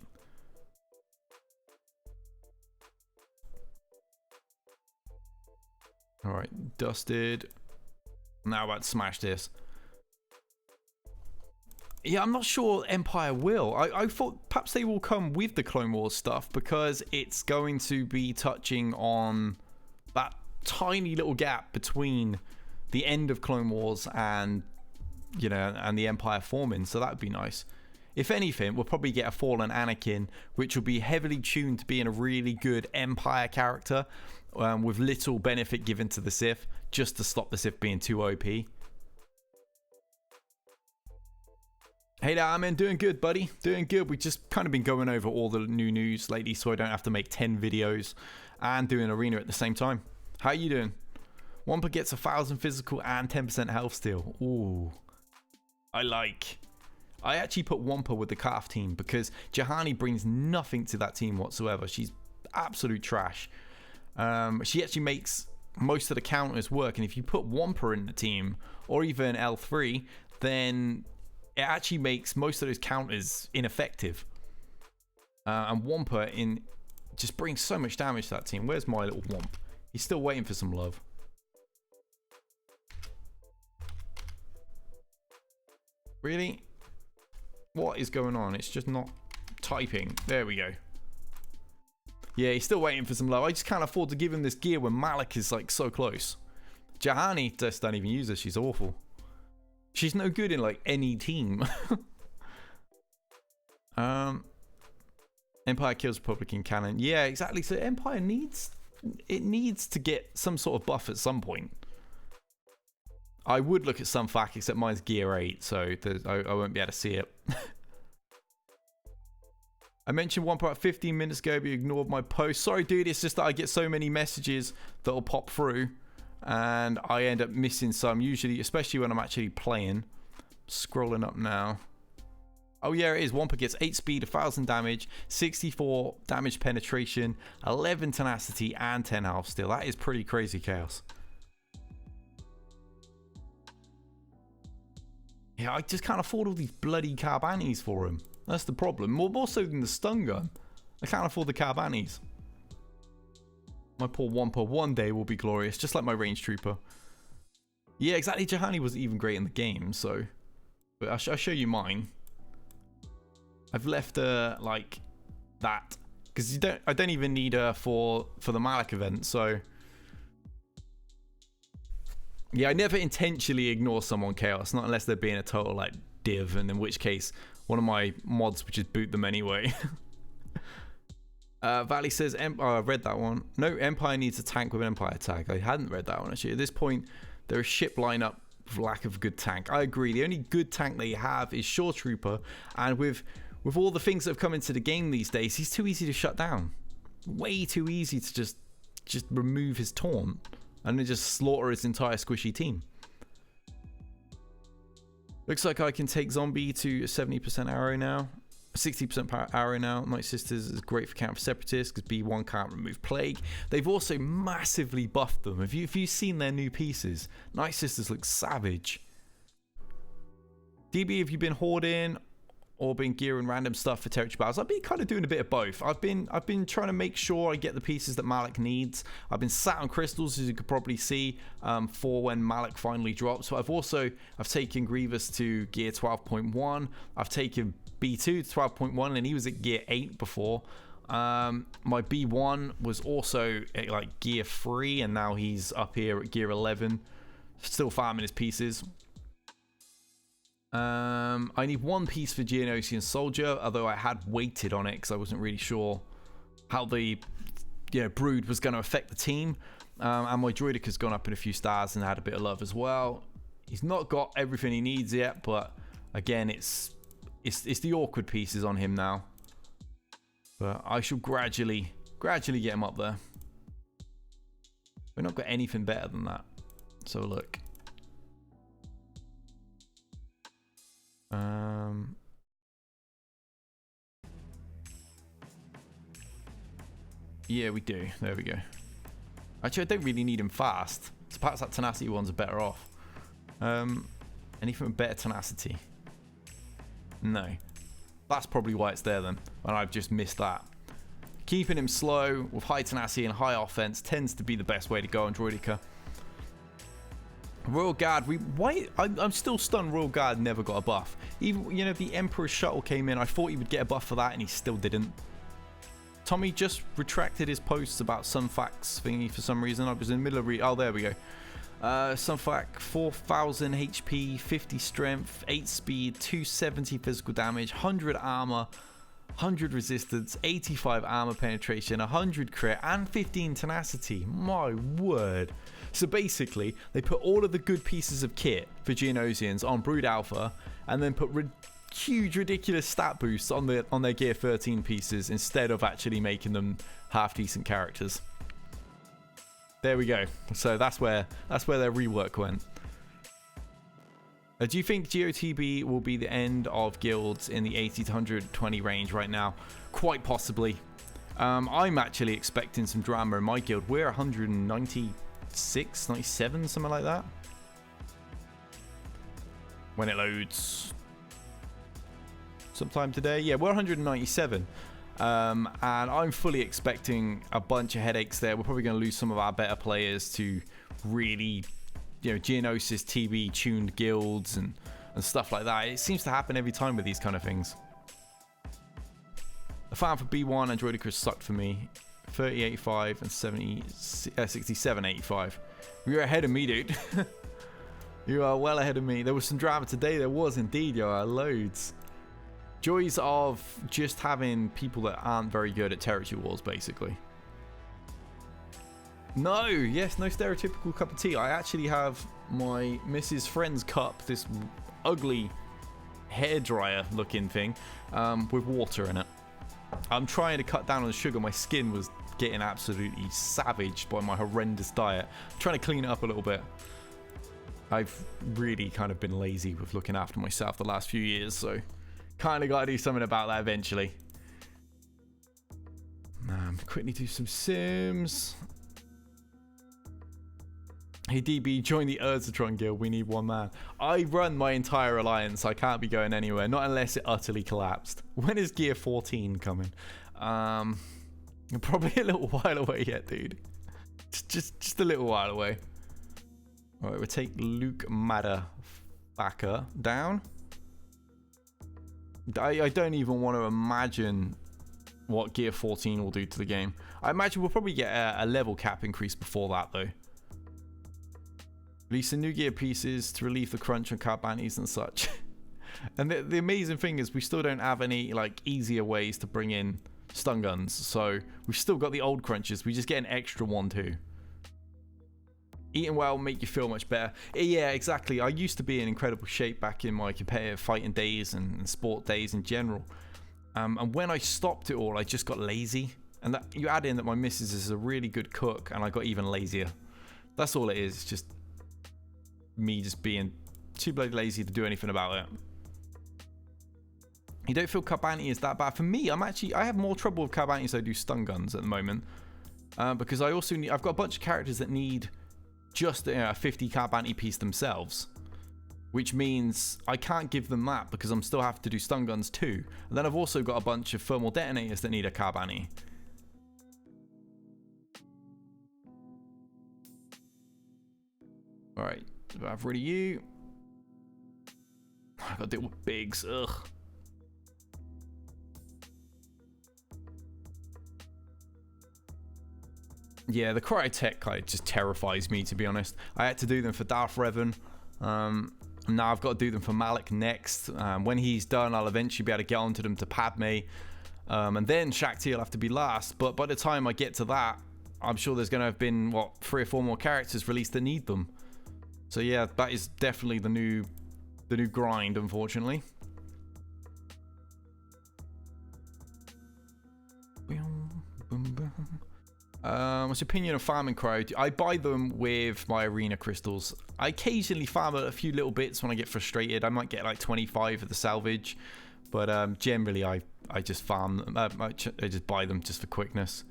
Alright, dusted. Now about to smash this. Yeah, I'm not sure Empire will. I thought perhaps they will come with the Clone Wars stuff because it's going to be touching on that tiny little gap between the end of Clone Wars and, you know, and the Empire forming. So that would be nice. If anything, we'll probably get a fallen Anakin, which will be heavily tuned to being a really good Empire character with little benefit given to the Sith, just to stop the Sith being too OP. Hey there, I'm doing good, buddy. Doing good. We've just kind of been going over all the new news lately, so I don't have to make 10 videos and do an arena at the same time. How you doing? Wampa gets 1,000 physical and 10% health steal. Ooh. I actually put Wampa with the Calf team because Juhani brings nothing to that team whatsoever. She's absolute trash. She actually makes most of the counters work, and if you put Wampa in the team, or even L3, then it actually makes most of those counters ineffective. And Wampa just brings so much damage to that team. Where's my little Wamp? He's still waiting for some love. Really? What is going on? It's just not typing. There we go. Yeah, he's still waiting for some love. I just can't afford to give him this gear when Malak is like so close. Juhani just don't even use her. She's awful. She's no good in like any team. Empire kills Republican cannon. Yeah, exactly. So Empire needs to get some sort of buff at some point. I would look at some FAQ, except mine's gear 8, so I won't be able to see it. I mentioned one about 15 minutes ago, but you ignored my post. Sorry, dude. It's just that I get so many messages that will pop through, and I end up missing some. Usually, especially when I'm actually playing. Scrolling up now. Oh yeah, it is. Wampa gets 8 speed, 1000 damage, 64 damage penetration, 11 tenacity, and 10 health steal. That is pretty crazy, Chaos. Yeah, I just can't afford all these bloody carbanis for him. That's the problem. More so than the stun gun. I can't afford the carbanis. My poor Wampa one day will be glorious, just like my range trooper. Yeah, exactly. Jahani wasn't even great in the game, so... But I'll show you mine. I've left like that because I don't even need her for the Malik event. So yeah, I never intentionally ignore someone, Chaos, not unless they're being a total like div, and in which case one of my mods would just boot them anyway. Valley says, oh, I read that one. No, Empire needs a tank with an Empire tag. I hadn't read that one actually. At this point, there is ship lineup with lack of a good tank. I agree. The only good tank they have is Shore Trooper, and with all the things that have come into the game these days, he's too easy to shut down. Way too easy to just remove his taunt and then just slaughter his entire squishy team. Looks like I can take Zombie to 70% arrow now. 60% arrow now. Night Sisters is great for counter Separatists because B1 can't remove Plague. They've also massively buffed them. Have you seen their new pieces? Night Sisters look savage. DB, have you been hoarding or been gearing random stuff for territory battles? I've been kind of doing a bit of both. I've been trying to make sure I get the pieces that Malik needs. I've been sat on crystals, as you could probably see, for when Malik finally drops. So I've taken Grievous to gear 12.1. I've taken B2 to 12.1, and he was at gear 8 before. My B1 was also at like gear 3, and now he's up here at gear 11. Still farming his pieces. I need one piece for Geonosian Soldier, although I had waited on it because I wasn't really sure how the brood was going to affect the team. And my Droidic has gone up in a few stars and had a bit of love as well. He's not got everything he needs yet, but again, it's the awkward pieces on him now. But I shall gradually get him up there. We've not got anything better than that. So look. Yeah, we do. There we go. Actually, I don't really need him fast. So perhaps that tenacity ones are better off. Anything with better tenacity? No. That's probably why it's there then. And I've just missed that. Keeping him slow with high tenacity and high offense tends to be the best way to go on Droidica. Royal Guard, I'm still stunned Royal Guard never got a buff. Even, the Emperor's Shuttle came in, I thought he would get a buff for that, and he still didn't. Tommy just retracted his posts about Sunfax thingy for some reason. I was in the middle of oh, there we go. Sunfac, 4000 HP, 50 strength, 8 speed, 270 physical damage, 100 armor, 100 resistance, 85 armor penetration, 100 crit, and 15 tenacity. My word. So basically, they put all of the good pieces of kit for Geonosians on Brood Alpha, and then put huge, ridiculous stat boosts on their Gear 13 pieces instead of actually making them half-decent characters. There we go. So that's where their rework went. Do you think GOTB will be the end of guilds in the 80 to 120 range right now? Quite possibly. I'm actually expecting some drama in my guild. We're 196, 97, something like that. When it loads. Sometime today. Yeah, we're 197. And I'm fully expecting a bunch of headaches there. We're probably going to lose some of our better players to really, Geonosis TV tuned guilds and stuff like that. It seems to happen every time with these kind of things. The farm for B1 and Droidica sucked for me. 3085 and 6785. You're ahead of me, dude. You are well ahead of me. There was some drama today. There was indeed, loads. Joys of just having people that aren't very good at territory wars, basically. No, yes, no stereotypical cup of tea. I actually have my Mrs. Friend's cup, this ugly hairdryer looking thing, with water in it. I'm trying to cut down on the sugar. My skin was getting absolutely savaged by my horrendous diet. I'm trying to clean it up a little bit. I've really kind of been lazy with looking after myself the last few years, so kind of got to do something about that eventually. Quickly do some sims. Hey DB, join the Urzatron guild. We need one man. I run my entire alliance. I can't be going anywhere, not unless it utterly collapsed. When is Gear 14 coming? Probably a little while away yet, dude. Just a little while away. All right, we'll take Luke Madafacker down. I don't even want to imagine what Gear 14 will do to the game. I imagine we'll probably get a level cap increase before that, though. Release some new gear pieces to relieve the crunch on card bounties and such. And the amazing thing is we still don't have any like easier ways to bring in stun guns. So we've still got the old crunches. We just get an extra one too. Eating well will make you feel much better. Yeah, exactly. I used to be in incredible shape back in my competitive fighting days and sport days in general. And when I stopped it all, I just got lazy. And that, you add in that my missus is a really good cook and I got even lazier. That's all it is. It's just me just being too bloody lazy to do anything about it. You don't feel card bounty is that bad? For me, I have more trouble with card bounties than I do stun guns at the moment. Because I also need, I've got a bunch of characters that need just a 50 card bounty piece themselves. Which means I can't give them that because I'm still having to do stun guns too. And then I've also got a bunch of thermal detonators that need a card bounty. Alright, I've ready you. I gotta deal with bigs, ugh. Yeah, the cryotech guy just terrifies me, to be honest. I had to do them for Darth Revan. Now I've got to do them for Malik next. When he's done, I'll eventually be able to get onto them to Padme. And then Shakti will have to be last. But by the time I get to that, I'm sure there's going to have been, what, 3 or 4 more characters released that need them. So yeah, that is definitely the new grind, unfortunately. What's your opinion of farming cryo? I buy them with my arena crystals. I occasionally farm a few little bits when I get frustrated. I might get like 25 of the salvage, but generally I just farm them. I just buy them just for quickness,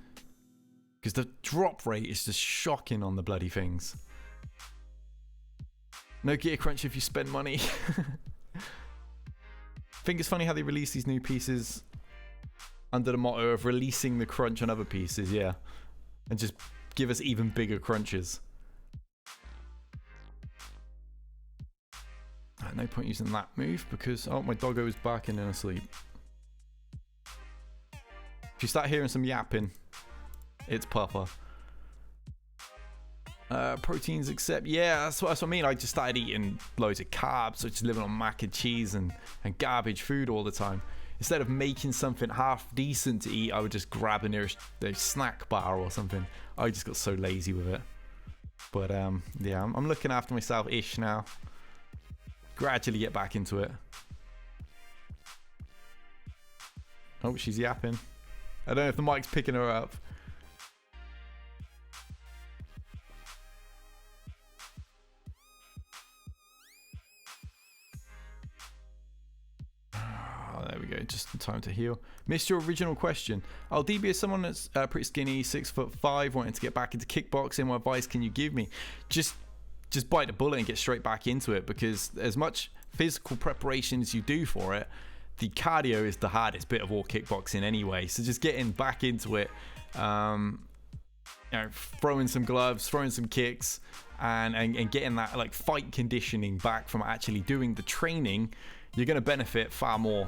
because the drop rate is just shocking on the bloody things. No gear crunch if you spend money. I think it's funny how they release these new pieces under the motto of releasing the crunch on other pieces, yeah. And just give us even bigger crunches. No point using that move because, oh, my doggo is barking and asleep. If you start hearing some yapping, it's Papa. Proteins except, yeah, that's what I mean. I just started eating loads of carbs, so just living on mac and cheese and garbage food all the time. Instead of making something half decent to eat, I would just grab a nearest snack bar or something. I just got so lazy with it. But yeah, I'm looking after myself-ish now. Gradually get back into it. Oh, she's yapping. I don't know if the mic's picking her up. There we go, just in time to heal. Missed your original question. I'll DB as someone that's pretty skinny, 6'5", wanting to get back into kickboxing. What advice can you give me? Just bite the bullet and get straight back into it, because as much physical preparation as you do for it, the cardio is the hardest bit of all kickboxing anyway. So just getting back into it, you know, throwing some gloves, throwing some kicks, and getting that like fight conditioning back from actually doing the training, you're going to benefit far more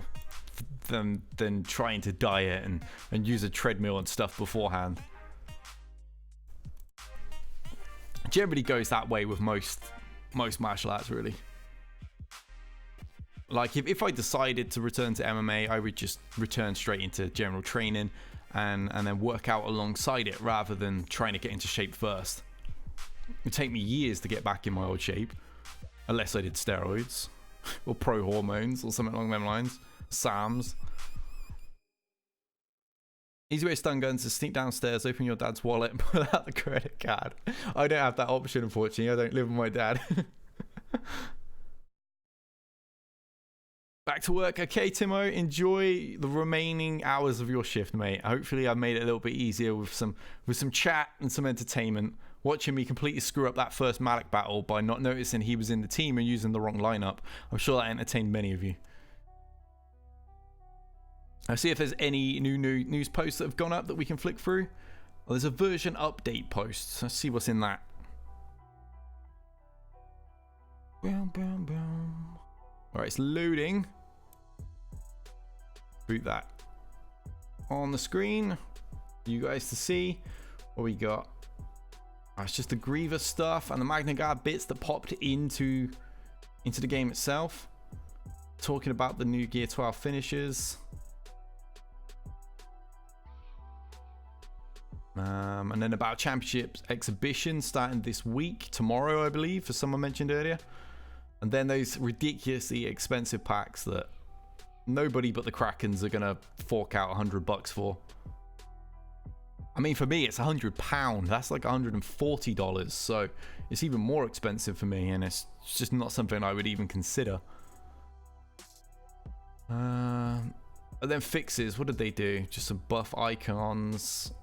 than trying to diet and use a treadmill and stuff beforehand. Generally goes that way with most martial arts, really. Like if I decided to return to MMA, I would just return straight into general training and then work out alongside it rather than trying to get into shape first. It would take me years to get back in my old shape, unless I did steroids or pro hormones or something along them lines. SAMs. Easy way to stun guns is sneak downstairs, open your dad's wallet, and pull out the credit card. I don't have that option, unfortunately. I don't live with my dad. Back to work. Okay, Timo, enjoy the remaining hours of your shift, mate. Hopefully I've made it a little bit easier with some chat and some entertainment. Watching me completely screw up that first Malik battle by not noticing he was in the team and using the wrong lineup. I'm sure that entertained many of you. I'll see if there's any new news posts that have gone up that we can flick through. Well, there's a version update post. Let's see what's in that. Boom, boom, boom. Alright, it's loading. Boot that on the screen for you guys to see. What we got? Oh, it's just the Grievous stuff and the Magna Guard bits that popped into the game itself. Talking about the new Gear 12 finishes. And then about Championships exhibition starting this week, tomorrow I believe, as someone mentioned earlier. And then those ridiculously expensive packs that nobody but the Krakens are gonna fork out $100 for. I mean, for me, it's £100. That's like $140. So it's even more expensive for me, and it's just not something I would even consider. And then fixes. What did they do? Just some buff icons.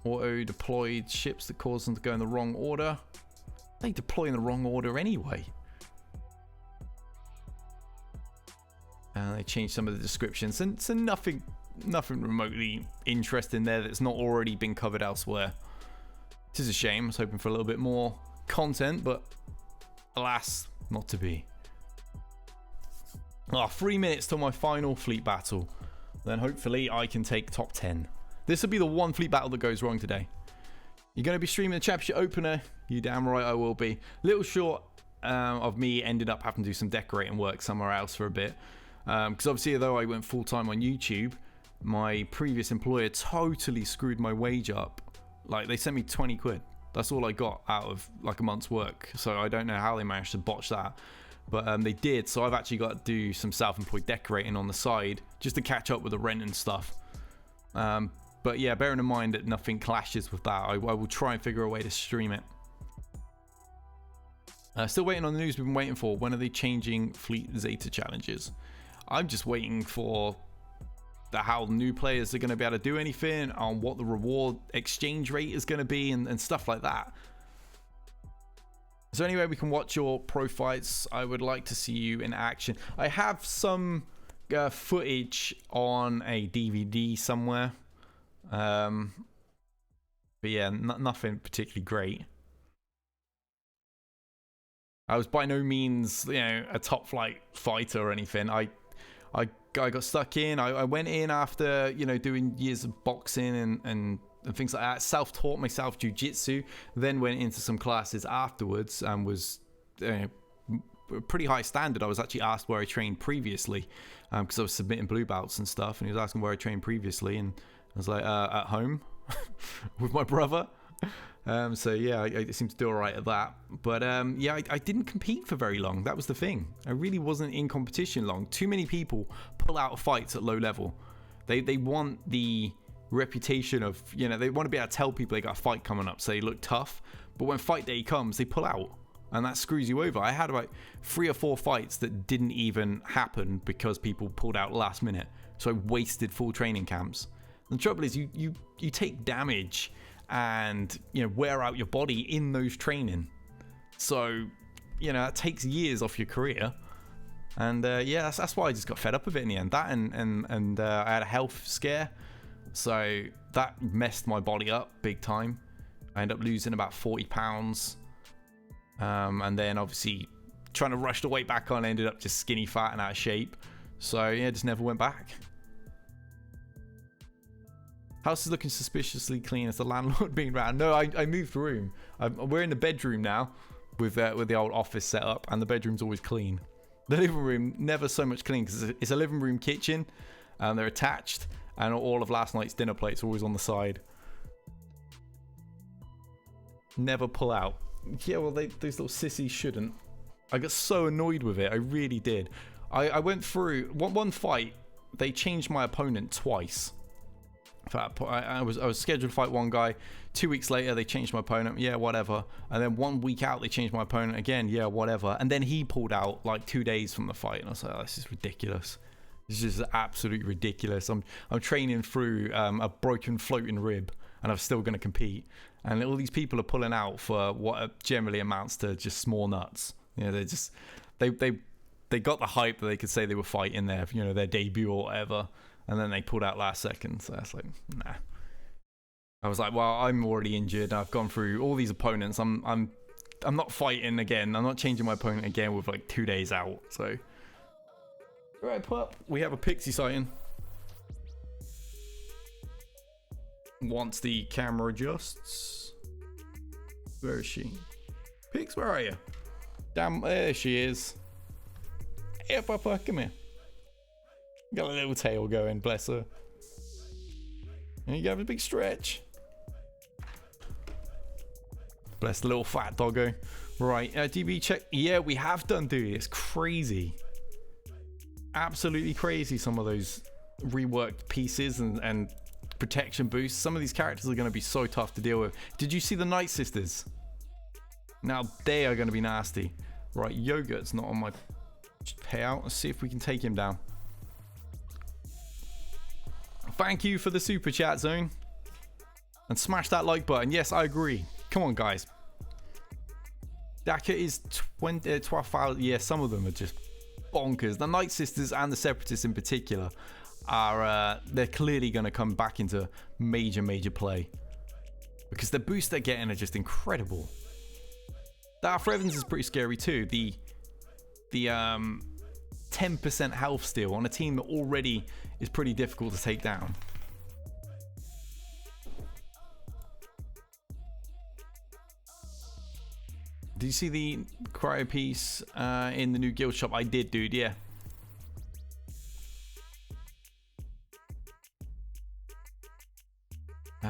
Auto deployed ships that cause them to go in the wrong order. They deploy in the wrong order anyway. And they changed some of the descriptions, and so nothing remotely interesting there that's not already been covered elsewhere. It is a shame. I was hoping for a little bit more content, but alas, not to be. 3 minutes till my final fleet battle. Then hopefully I can take top 10. This will be the one fleet battle that goes wrong today. You're going to be streaming the championship opener? You damn right I will be. Little short of me ended up having to do some decorating work somewhere else for a bit. Because obviously, although I went full-time on YouTube, my previous employer totally screwed my wage up. Like, they sent me 20 quid. That's all I got out of like a month's work. So I don't know how they managed to botch that. But they did. So I've actually got to do some self-employed decorating on the side just to catch up with the rent and stuff. But yeah, bearing in mind that nothing clashes with that, I will try and figure a way to stream it. Still waiting on the news we've been waiting for. When are they changing Fleet Zeta challenges? I'm just waiting for how new players are going to be able to do anything, on what the reward exchange rate is going to be, and stuff like that. Is there any way we can watch your pro fights? I would like to see you in action. I have some footage on a DVD somewhere. But yeah, nothing particularly great. I was by no means, a top flight fighter or anything. I got stuck in. I went in after, doing years of boxing and things like that. Self-taught myself jiu-jitsu. Then went into some classes afterwards and was pretty high standard. I was actually asked where I trained previously because I was submitting blue belts and stuff. And he was asking where I trained previously, and I was like, at home with my brother. So yeah, I seem to do all right at that. But yeah, I didn't compete for very long. That was the thing. I really wasn't in competition long. Too many people pull out of fights at low level. They want the reputation of, they want to be able to tell people they got a fight coming up, so they look tough. But when fight day comes, they pull out, and that screws you over. I had about 3 or 4 fights that didn't even happen because people pulled out last minute. So I wasted full training camps. And the trouble is, you take damage and wear out your body in those training. So that takes years off your career. And yeah, that's why I just got fed up with it in the end. That and I had a health scare, so that messed my body up big time. I ended up losing about 40 pounds, and then obviously trying to rush the weight back on, I ended up just skinny fat and out of shape. So yeah, just never went back. House is looking suspiciously clean. As the landlord being around. No, I moved room. We're in the bedroom now with the old office setup, and the bedroom's always clean. The living room, never so much clean, because it's a living room kitchen, and they're attached, and all of last night's dinner plates are always on the side. Never pull out. Yeah, well, those little sissies shouldn't. I got so annoyed with it. I really did. I went through one fight. They changed my opponent twice. I was scheduled to fight one guy. 2 weeks later, they changed my opponent. Yeah, whatever. And then 1 week out, they changed my opponent again. Yeah, whatever. And then he pulled out like 2 days from the fight, and I was like, oh, this is ridiculous. This is absolutely ridiculous. I'm training through a broken floating rib, and I'm still going to compete. And all these people are pulling out for what generally amounts to just small nuts. You know, they got the hype that they could say they were fighting their, you know, their debut or whatever, and then they pulled out last second. So that's like, nah. I was like, well, I'm already injured. I've gone through all these opponents. I'm not fighting again. I'm not changing my opponent again with like 2 days out. So, all right, pup. We have a pixie sighting. Once the camera adjusts, where is she? Pix, where are you? Damn, there she is. Hey, Papa, come here. Got a little tail going, bless her. And you have a big stretch. Bless the little fat doggo. Right, DB check. Yeah, we have done, dude. It's crazy. Absolutely crazy, some of those reworked pieces and protection boosts. Some of these characters are going to be so tough to deal with. Did you see the Night Sisters? Now, they are going to be nasty. Right, Yogurt's not on my payout. Let's see if we can take him down. Thank you for the super chat, Zone. And smash that like button. Yes, I agree. Come on, guys. Daka is 12,000. Yeah, some of them are just bonkers. The Night Sisters and the Separatists in particular are they're clearly going to come back into major play, because the boosts they're getting are just incredible. Darth Evans is pretty scary too. The 10% health steal on a team that already is pretty difficult to take down. Did you see the cryo piece in the new guild shop? I did, dude. Yeah.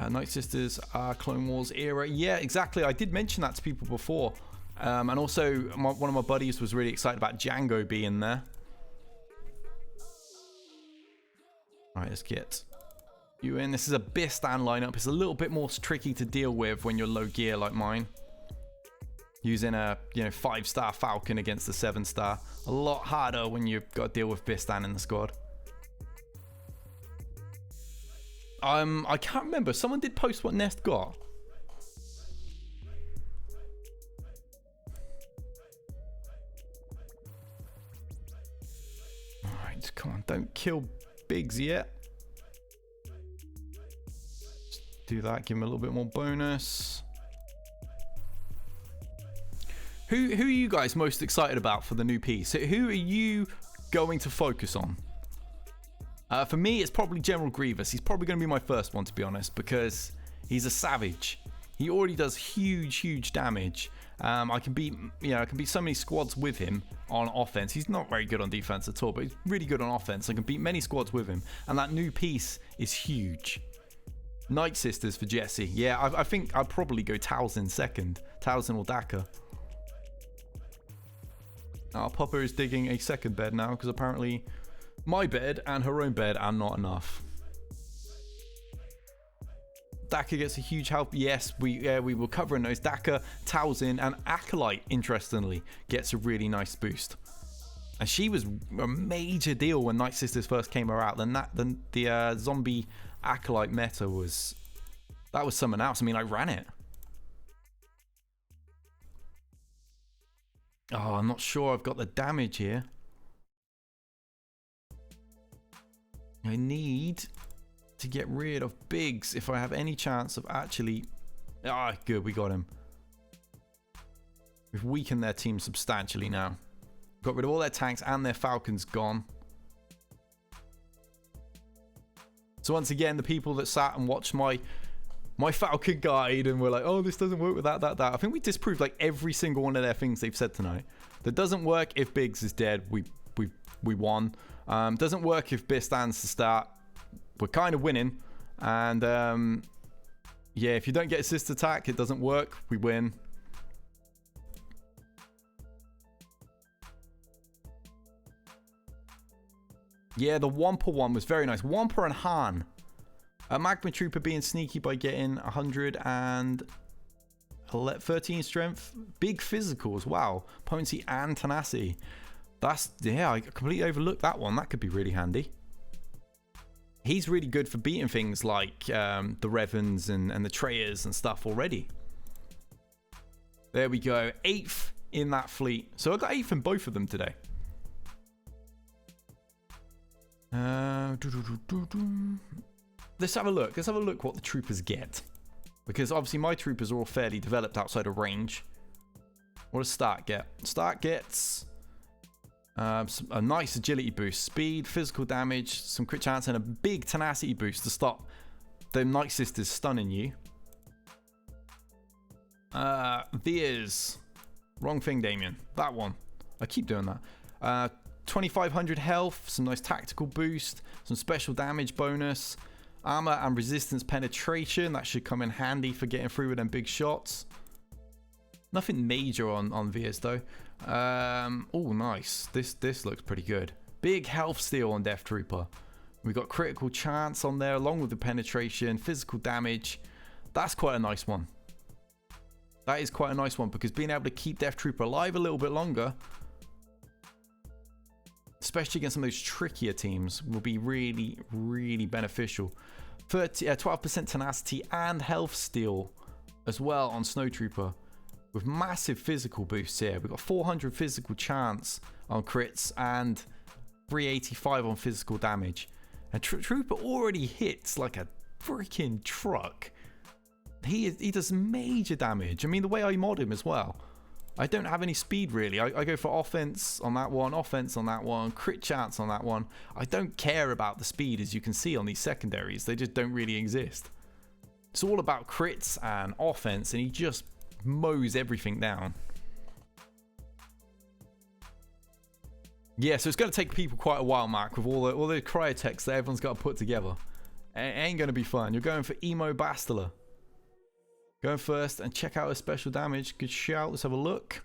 Night Sisters, Clone Wars era. Yeah, exactly. I did mention that to people before. And also, one of my buddies was really excited about Django being there. All right, let's get you in. This is a Bistan lineup. It's a little bit more tricky to deal with when you're low gear like mine. Using a 5-star Falcon against the 7-star. A lot harder when you've got to deal with Bistan in the squad. I can't remember. Someone did post what Nest got. Alright, come on. Don't kill Biggs yet. Just do that. Give him a little bit more bonus. Who are you guys most excited about for the new piece? Who are you going to focus on? For me, it's probably General Grievous. He's probably going to be my first one, to be honest, because he's a savage. He already does huge damage. I can beat so many squads with him on offense. He's not very good on defense at all, but he's really good on offense. I can beat many squads with him, and that new piece is huge. Night Sisters for Jesse. Yeah, I think I'd probably go Talzin second. Talzin or Daka. Popper is digging a second bed now, because apparently my bed and her own bed are not enough. Daka gets a huge help. Yes, we were covering those. Daka, Talzin, and Acolyte, interestingly, gets a really nice boost. And she was a major deal when Night Sisters first came out. Then the zombie Acolyte meta was something else. I mean, I ran it. Oh, I'm not sure I've got the damage here. I need to get rid of Biggs if I have any chance of actually... Ah, good, we got him. We've weakened their team substantially now. Got rid of all their tanks and their Falcons gone. So once again, the people that sat and watched my Falcon guide and were like, oh, this doesn't work with that. I think we disproved like every single one of their things they've said tonight. That doesn't work if Biggs is dead. We won. Doesn't work if Bistan's to start. We're kind of winning. And yeah, if you don't get assist attack, it doesn't work. We win. Yeah, the Wampa one was very nice. Wampa and Han. Magma Trooper being sneaky by getting 113 strength. Big physicals. Wow. Potency and tenacity. That's, yeah, I completely overlooked that one. That could be really handy. He's really good for beating things like the Revans and the Treyas and stuff already. There we go. 8th in that fleet. So I got 8th in both of them today. Let's have a look. Let's have a look what the troopers get. Because obviously my troopers are all fairly developed outside of range. What does Stark get? Stark gets a nice agility boost, speed, physical damage, some crit chance, and a big tenacity boost to stop the Night Sisters stunning you. Veers. Wrong thing, Damien. That one. I keep doing that. 2500 health, some nice tactical boost, some special damage bonus, armor and resistance penetration. That should come in handy for getting through with them big shots. Nothing major on Veers though. Oh, nice. This looks pretty good. Big health steal on Death Trooper. We got critical chance on there along with the penetration, physical damage. That's quite a nice one. That is quite a nice one because being able to keep Death Trooper alive a little bit longer, especially against some of those trickier teams, will be really, really beneficial. 12% tenacity and health steal as well on Snowtrooper with massive physical boosts here. We've got 400 physical chance on crits and 385 on physical damage. And Trooper already hits like a freaking truck. He does major damage. I mean, the way I mod him as well. I don't have any speed really. I go for offense on that one, crit chance on that one. I don't care about the speed, as you can see on these secondaries. They just don't really exist. It's all about crits and offense, and he just mows everything down. Yeah, so it's going to take people quite a while, Mark, with all the cryotechs that everyone's got to put together. It ain't going to be fun. You're going for Emo Bastila. Going first and check out his special damage. Good shout. Let's have a look.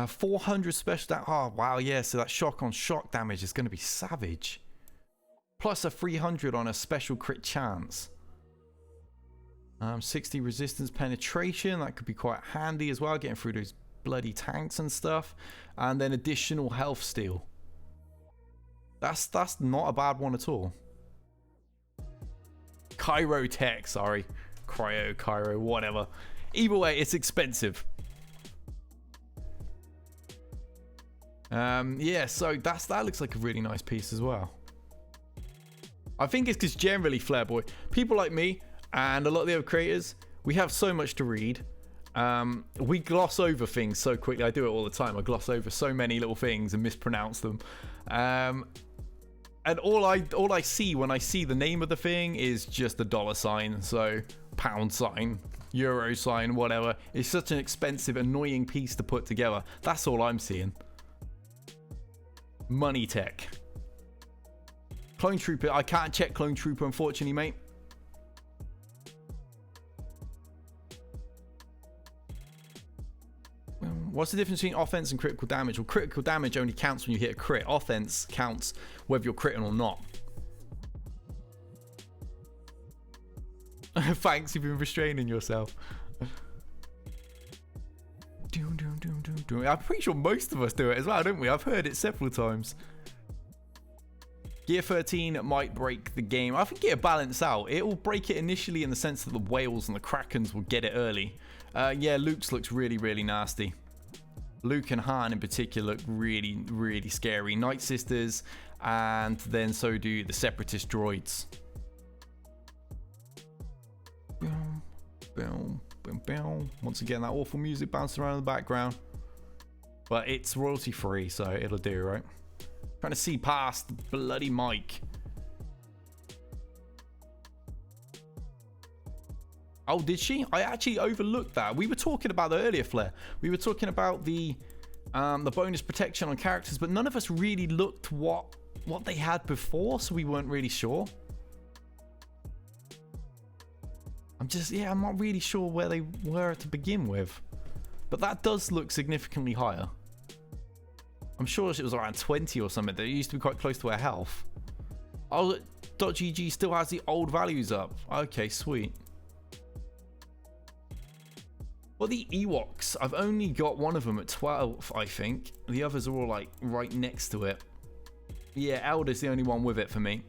400 special damage. Oh, wow. Yeah, so that shock on shock damage is going to be savage. Plus a 300 on a special crit chance. 60 resistance penetration. That could be quite handy as well. Getting through those bloody tanks and stuff. And then additional health steal. That's not a bad one at all. Cryo, sorry. Cryo, whatever. Either way, it's expensive. Yeah, so that looks like a really nice piece as well. I think it's because generally, Flareboy, people like me and a lot of the other creators, we have so much to read. We gloss over things so quickly. I do it all the time. I gloss over so many little things and mispronounce them. And all I see when I see the name of the thing is just a $sign. So £sign, euro sign, whatever. It's such an expensive, annoying piece to put together. That's all I'm seeing. Money tech. Clone Trooper. I can't check Clone Trooper, unfortunately, mate. What's the difference between offense and critical damage? Well, critical damage only counts when you hit a crit. Offense counts whether you're critting or not. Thanks, you've been restraining yourself. I'm pretty sure most of us do it as well, don't we? I've heard it several times. Gear 13 might break the game. I think it'll balance out. It will break it initially in the sense that the whales and the krakens will get it early. Yeah, Luke's looks really, really nasty. Luke and Han in particular look really, really scary. Night Sisters, and then so do the Separatist droids. Boom, boom, boom, boom. Once again, that awful music bouncing around in the background. But it's royalty free, so it'll do, right? Trying to see past the bloody mic. Oh, did she? I actually overlooked that. We were talking about that earlier, Flair. We were talking about the bonus protection on characters, but none of us really looked what they had before, so we weren't really sure. I'm not really sure where they were to begin with. But that does look significantly higher. I'm sure it was around 20 or something. That used to be quite close to her health. Oh, .gg still has the old values up. Okay, sweet. Well, the Ewoks, I've only got one of them at 12, I think. The others are all like right next to it. Yeah, Elder's the only one with it for me.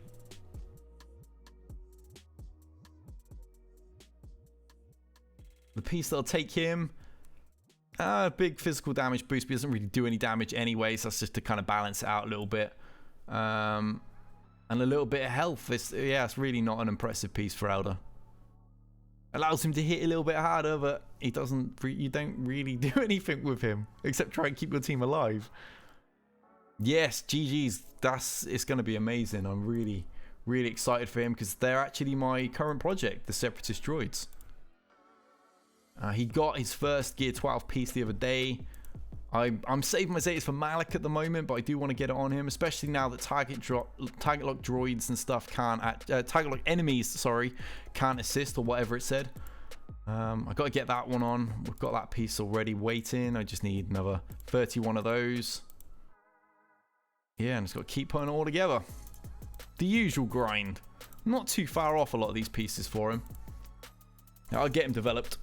The piece that'll take him, big physical damage boost, but he doesn't really do any damage anyway, so that's just to kind of balance it out a little bit. And a little bit of health. It's really not an impressive piece for Elder. Allows him to hit a little bit harder, but you don't really do anything with him except try and keep your team alive. Yes, GG's. It's going to be amazing. I'm really, really excited for him because they're actually my current project, the Separatist droids. He got his first Gear 12 piece the other day. I'm saving my Zetas for Malik at the moment, but I do want to get it on him, especially now that target lock droids and stuff can't, target lock enemies, sorry, can't assist or whatever it said. I got to get that one on. We've got that piece already waiting. I just need another 31 of those. Yeah, and just got to keep putting it all together. The usual grind. Not too far off a lot of these pieces for him. I'll get him developed.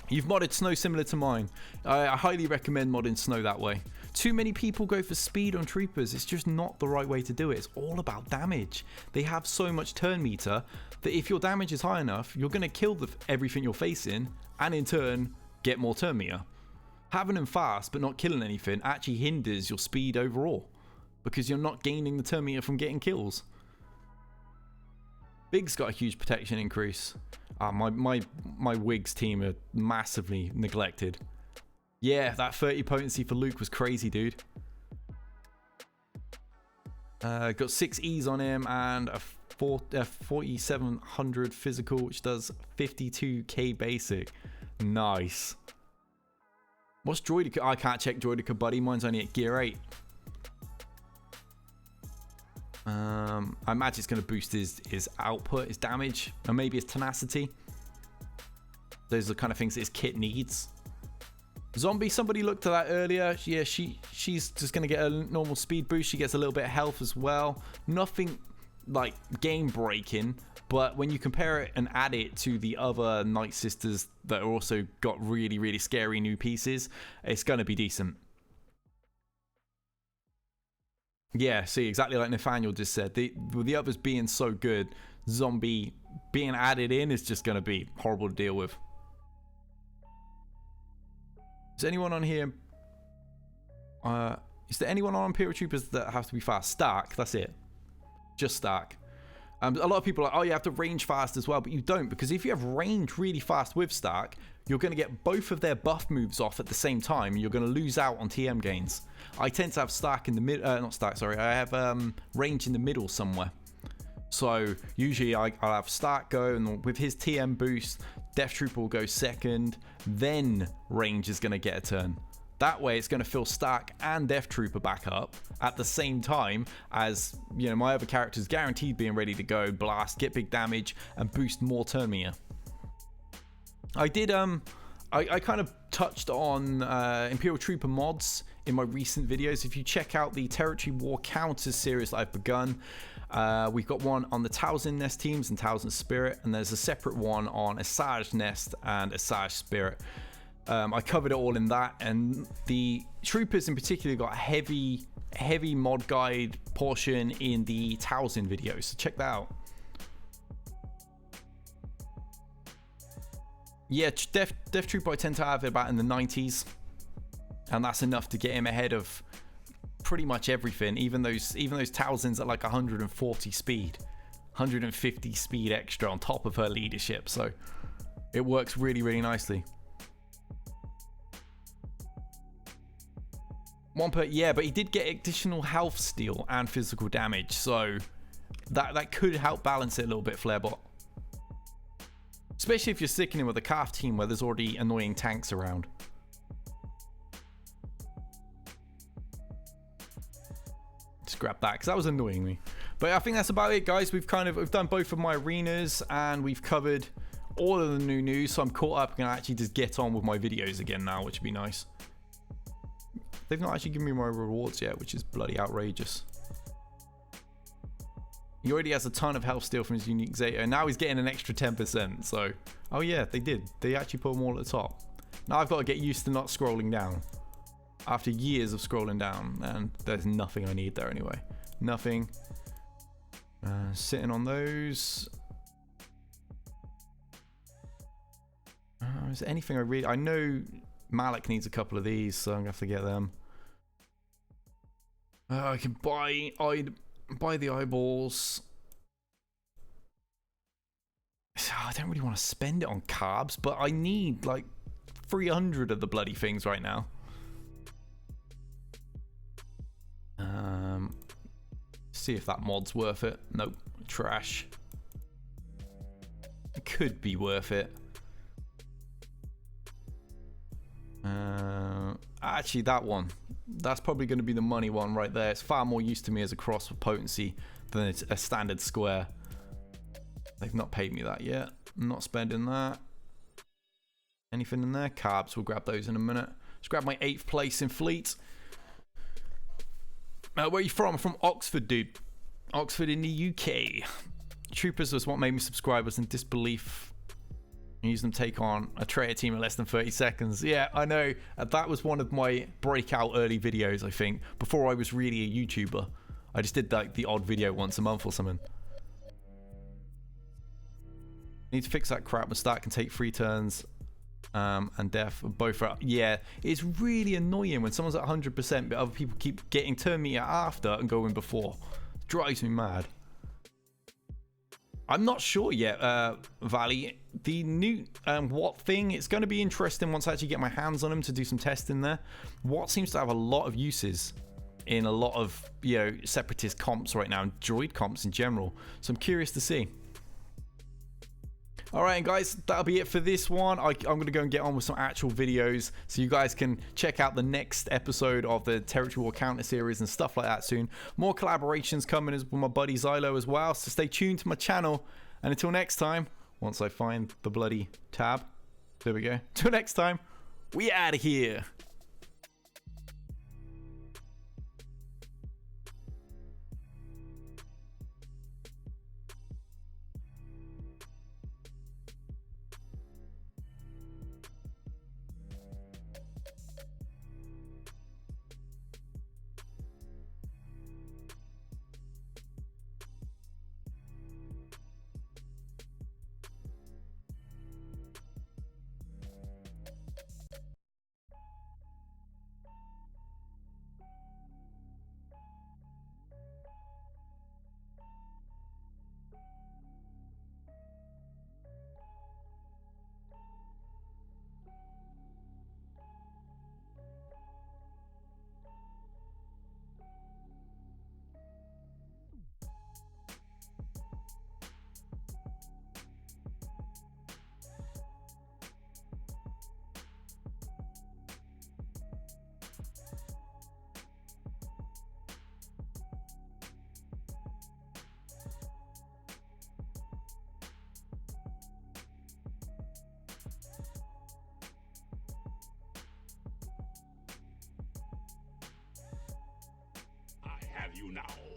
You've modded Snow similar to mine. I highly recommend modding Snow that way. Too many people go for speed on troopers. It's just not the right way to do it. It's all about damage. They have so much turn meter that if your damage is high enough, you're going to kill everything you're facing and in turn get more turn meter. Having them fast but not killing anything actually hinders your speed overall because you're not gaining the turn meter from getting kills. Big's got a huge protection increase. My Wigs team are massively neglected. Yeah, that 30 potency for Luke was crazy, dude. Got 6 E's on him and a 4700 physical, which does 52k basic. Nice. What's Droidica? I can't check Droidica, buddy. Mine's only at Gear 8. I imagine it's going to boost his output, his damage, and maybe his tenacity. Those are the kind of things that his kit needs. Zombie, somebody looked at that earlier. Yeah, she's just going to get a normal speed boost. She gets a little bit of health as well. Nothing like game breaking, but when you compare it and add it to the other Night Sisters that are also got really, really scary new pieces, it's going to be decent. Yeah, see, exactly like Nathaniel just said. With the others being so good, Zombie being added in is just going to be horrible to deal with. Is anyone on here? Is there anyone on Imperial Troopers that has to be fast? Stark, that's it. Just Stark. A lot of people are like, oh, you have to range fast as well, but you don't, because if you have range really fast with Stark, you're going to get both of their buff moves off at the same time, and you're going to lose out on TM gains. I tend to have Stark in the mid, not Stark, sorry, I have range in the middle somewhere. So usually I'll have Stark go, and with his TM boost, Death Trooper will go second, then range is going to get a turn. That way it's going to fill Stark and Death Trooper back up at the same time as, you know, my other characters guaranteed being ready to go, blast, get big damage, and boost more turn meter. I did, I kind of touched on Imperial Trooper mods in my recent videos. If you check out the Territory War Counters series that I've begun, we've got one on the Towson Nest teams and Towson Spirit, and there's a separate one on Asajj Nest and Asajj Spirit. I covered it all in that, and the troopers in particular got a heavy mod guide portion in the Towson video, so check that out. Yeah, Death Trooper I tend to have it about in the 90s, and that's enough to get him ahead of pretty much everything, even those Towsons at like 140 speed, 150 speed extra on top of her leadership, so it works really, really nicely. Yeah, but he did get additional health steal and physical damage, so that could help balance it a little bit, Flarebot. Especially if you're sticking in with a calf team where there's already annoying tanks around. Just grab that, because that was annoying me. But I think that's about it, guys. We've done both of my arenas, and we've covered all of the new news, so I'm caught up and I actually just get on with my videos again now, which would be nice. They've not actually given me my rewards yet, which is bloody outrageous. He already has a ton of health steal from his unique Zeta, and now he's getting an extra 10%. So, oh yeah, they did. They actually put them all at the top. Now I've got to get used to not scrolling down. After years of scrolling down, and there's nothing I need there anyway. Nothing. Sitting on those. Is there anything I really... I know Malik needs a couple of these, so I'm going to have to get them. I can buy the eyeballs. I don't really want to spend it on carbs, but I need like 300 of the bloody things right now. See if that mod's worth it. Nope, trash. It could be worth it. Actually, that one. That's probably going to be the money one right there. It's far more used to me as a cross for potency than it's a standard square. They've not paid me that yet. I'm not spending that. Anything in there? Carbs. We'll grab those in a minute. Let's grab my 8th place in fleet. Where are you from? I'm from Oxford, dude. Oxford in the UK. Troopers was what made me subscribe. Was in disbelief. Use them take on a traitor team in less than 30 seconds. Yeah, I know. That was one of my breakout early videos, I think, before I was really a YouTuber. I just did like the odd video once a month or something. Need to fix that crap. My start can take 3 turns. And death both are, yeah, it's really annoying when someone's at 100% but other people keep getting turn meter after and going before. It drives me mad. I'm not sure yet, Valley. The new Wat thing, it's going to be interesting once I actually get my hands on them to do some testing there. Wat seems to have a lot of uses in a lot of, you know, separatist comps right now and droid comps in general, so I'm curious to see. Alright guys, that'll be it for this one. I'm going to go and get on with some actual videos so you guys can check out the next episode of the Territory War Counter series and stuff like that soon. More collaborations coming with my buddy Xylo as well, so stay tuned to my channel. And until next time, once I find the bloody tab, there we go. Till next time, we out of here. Have you now?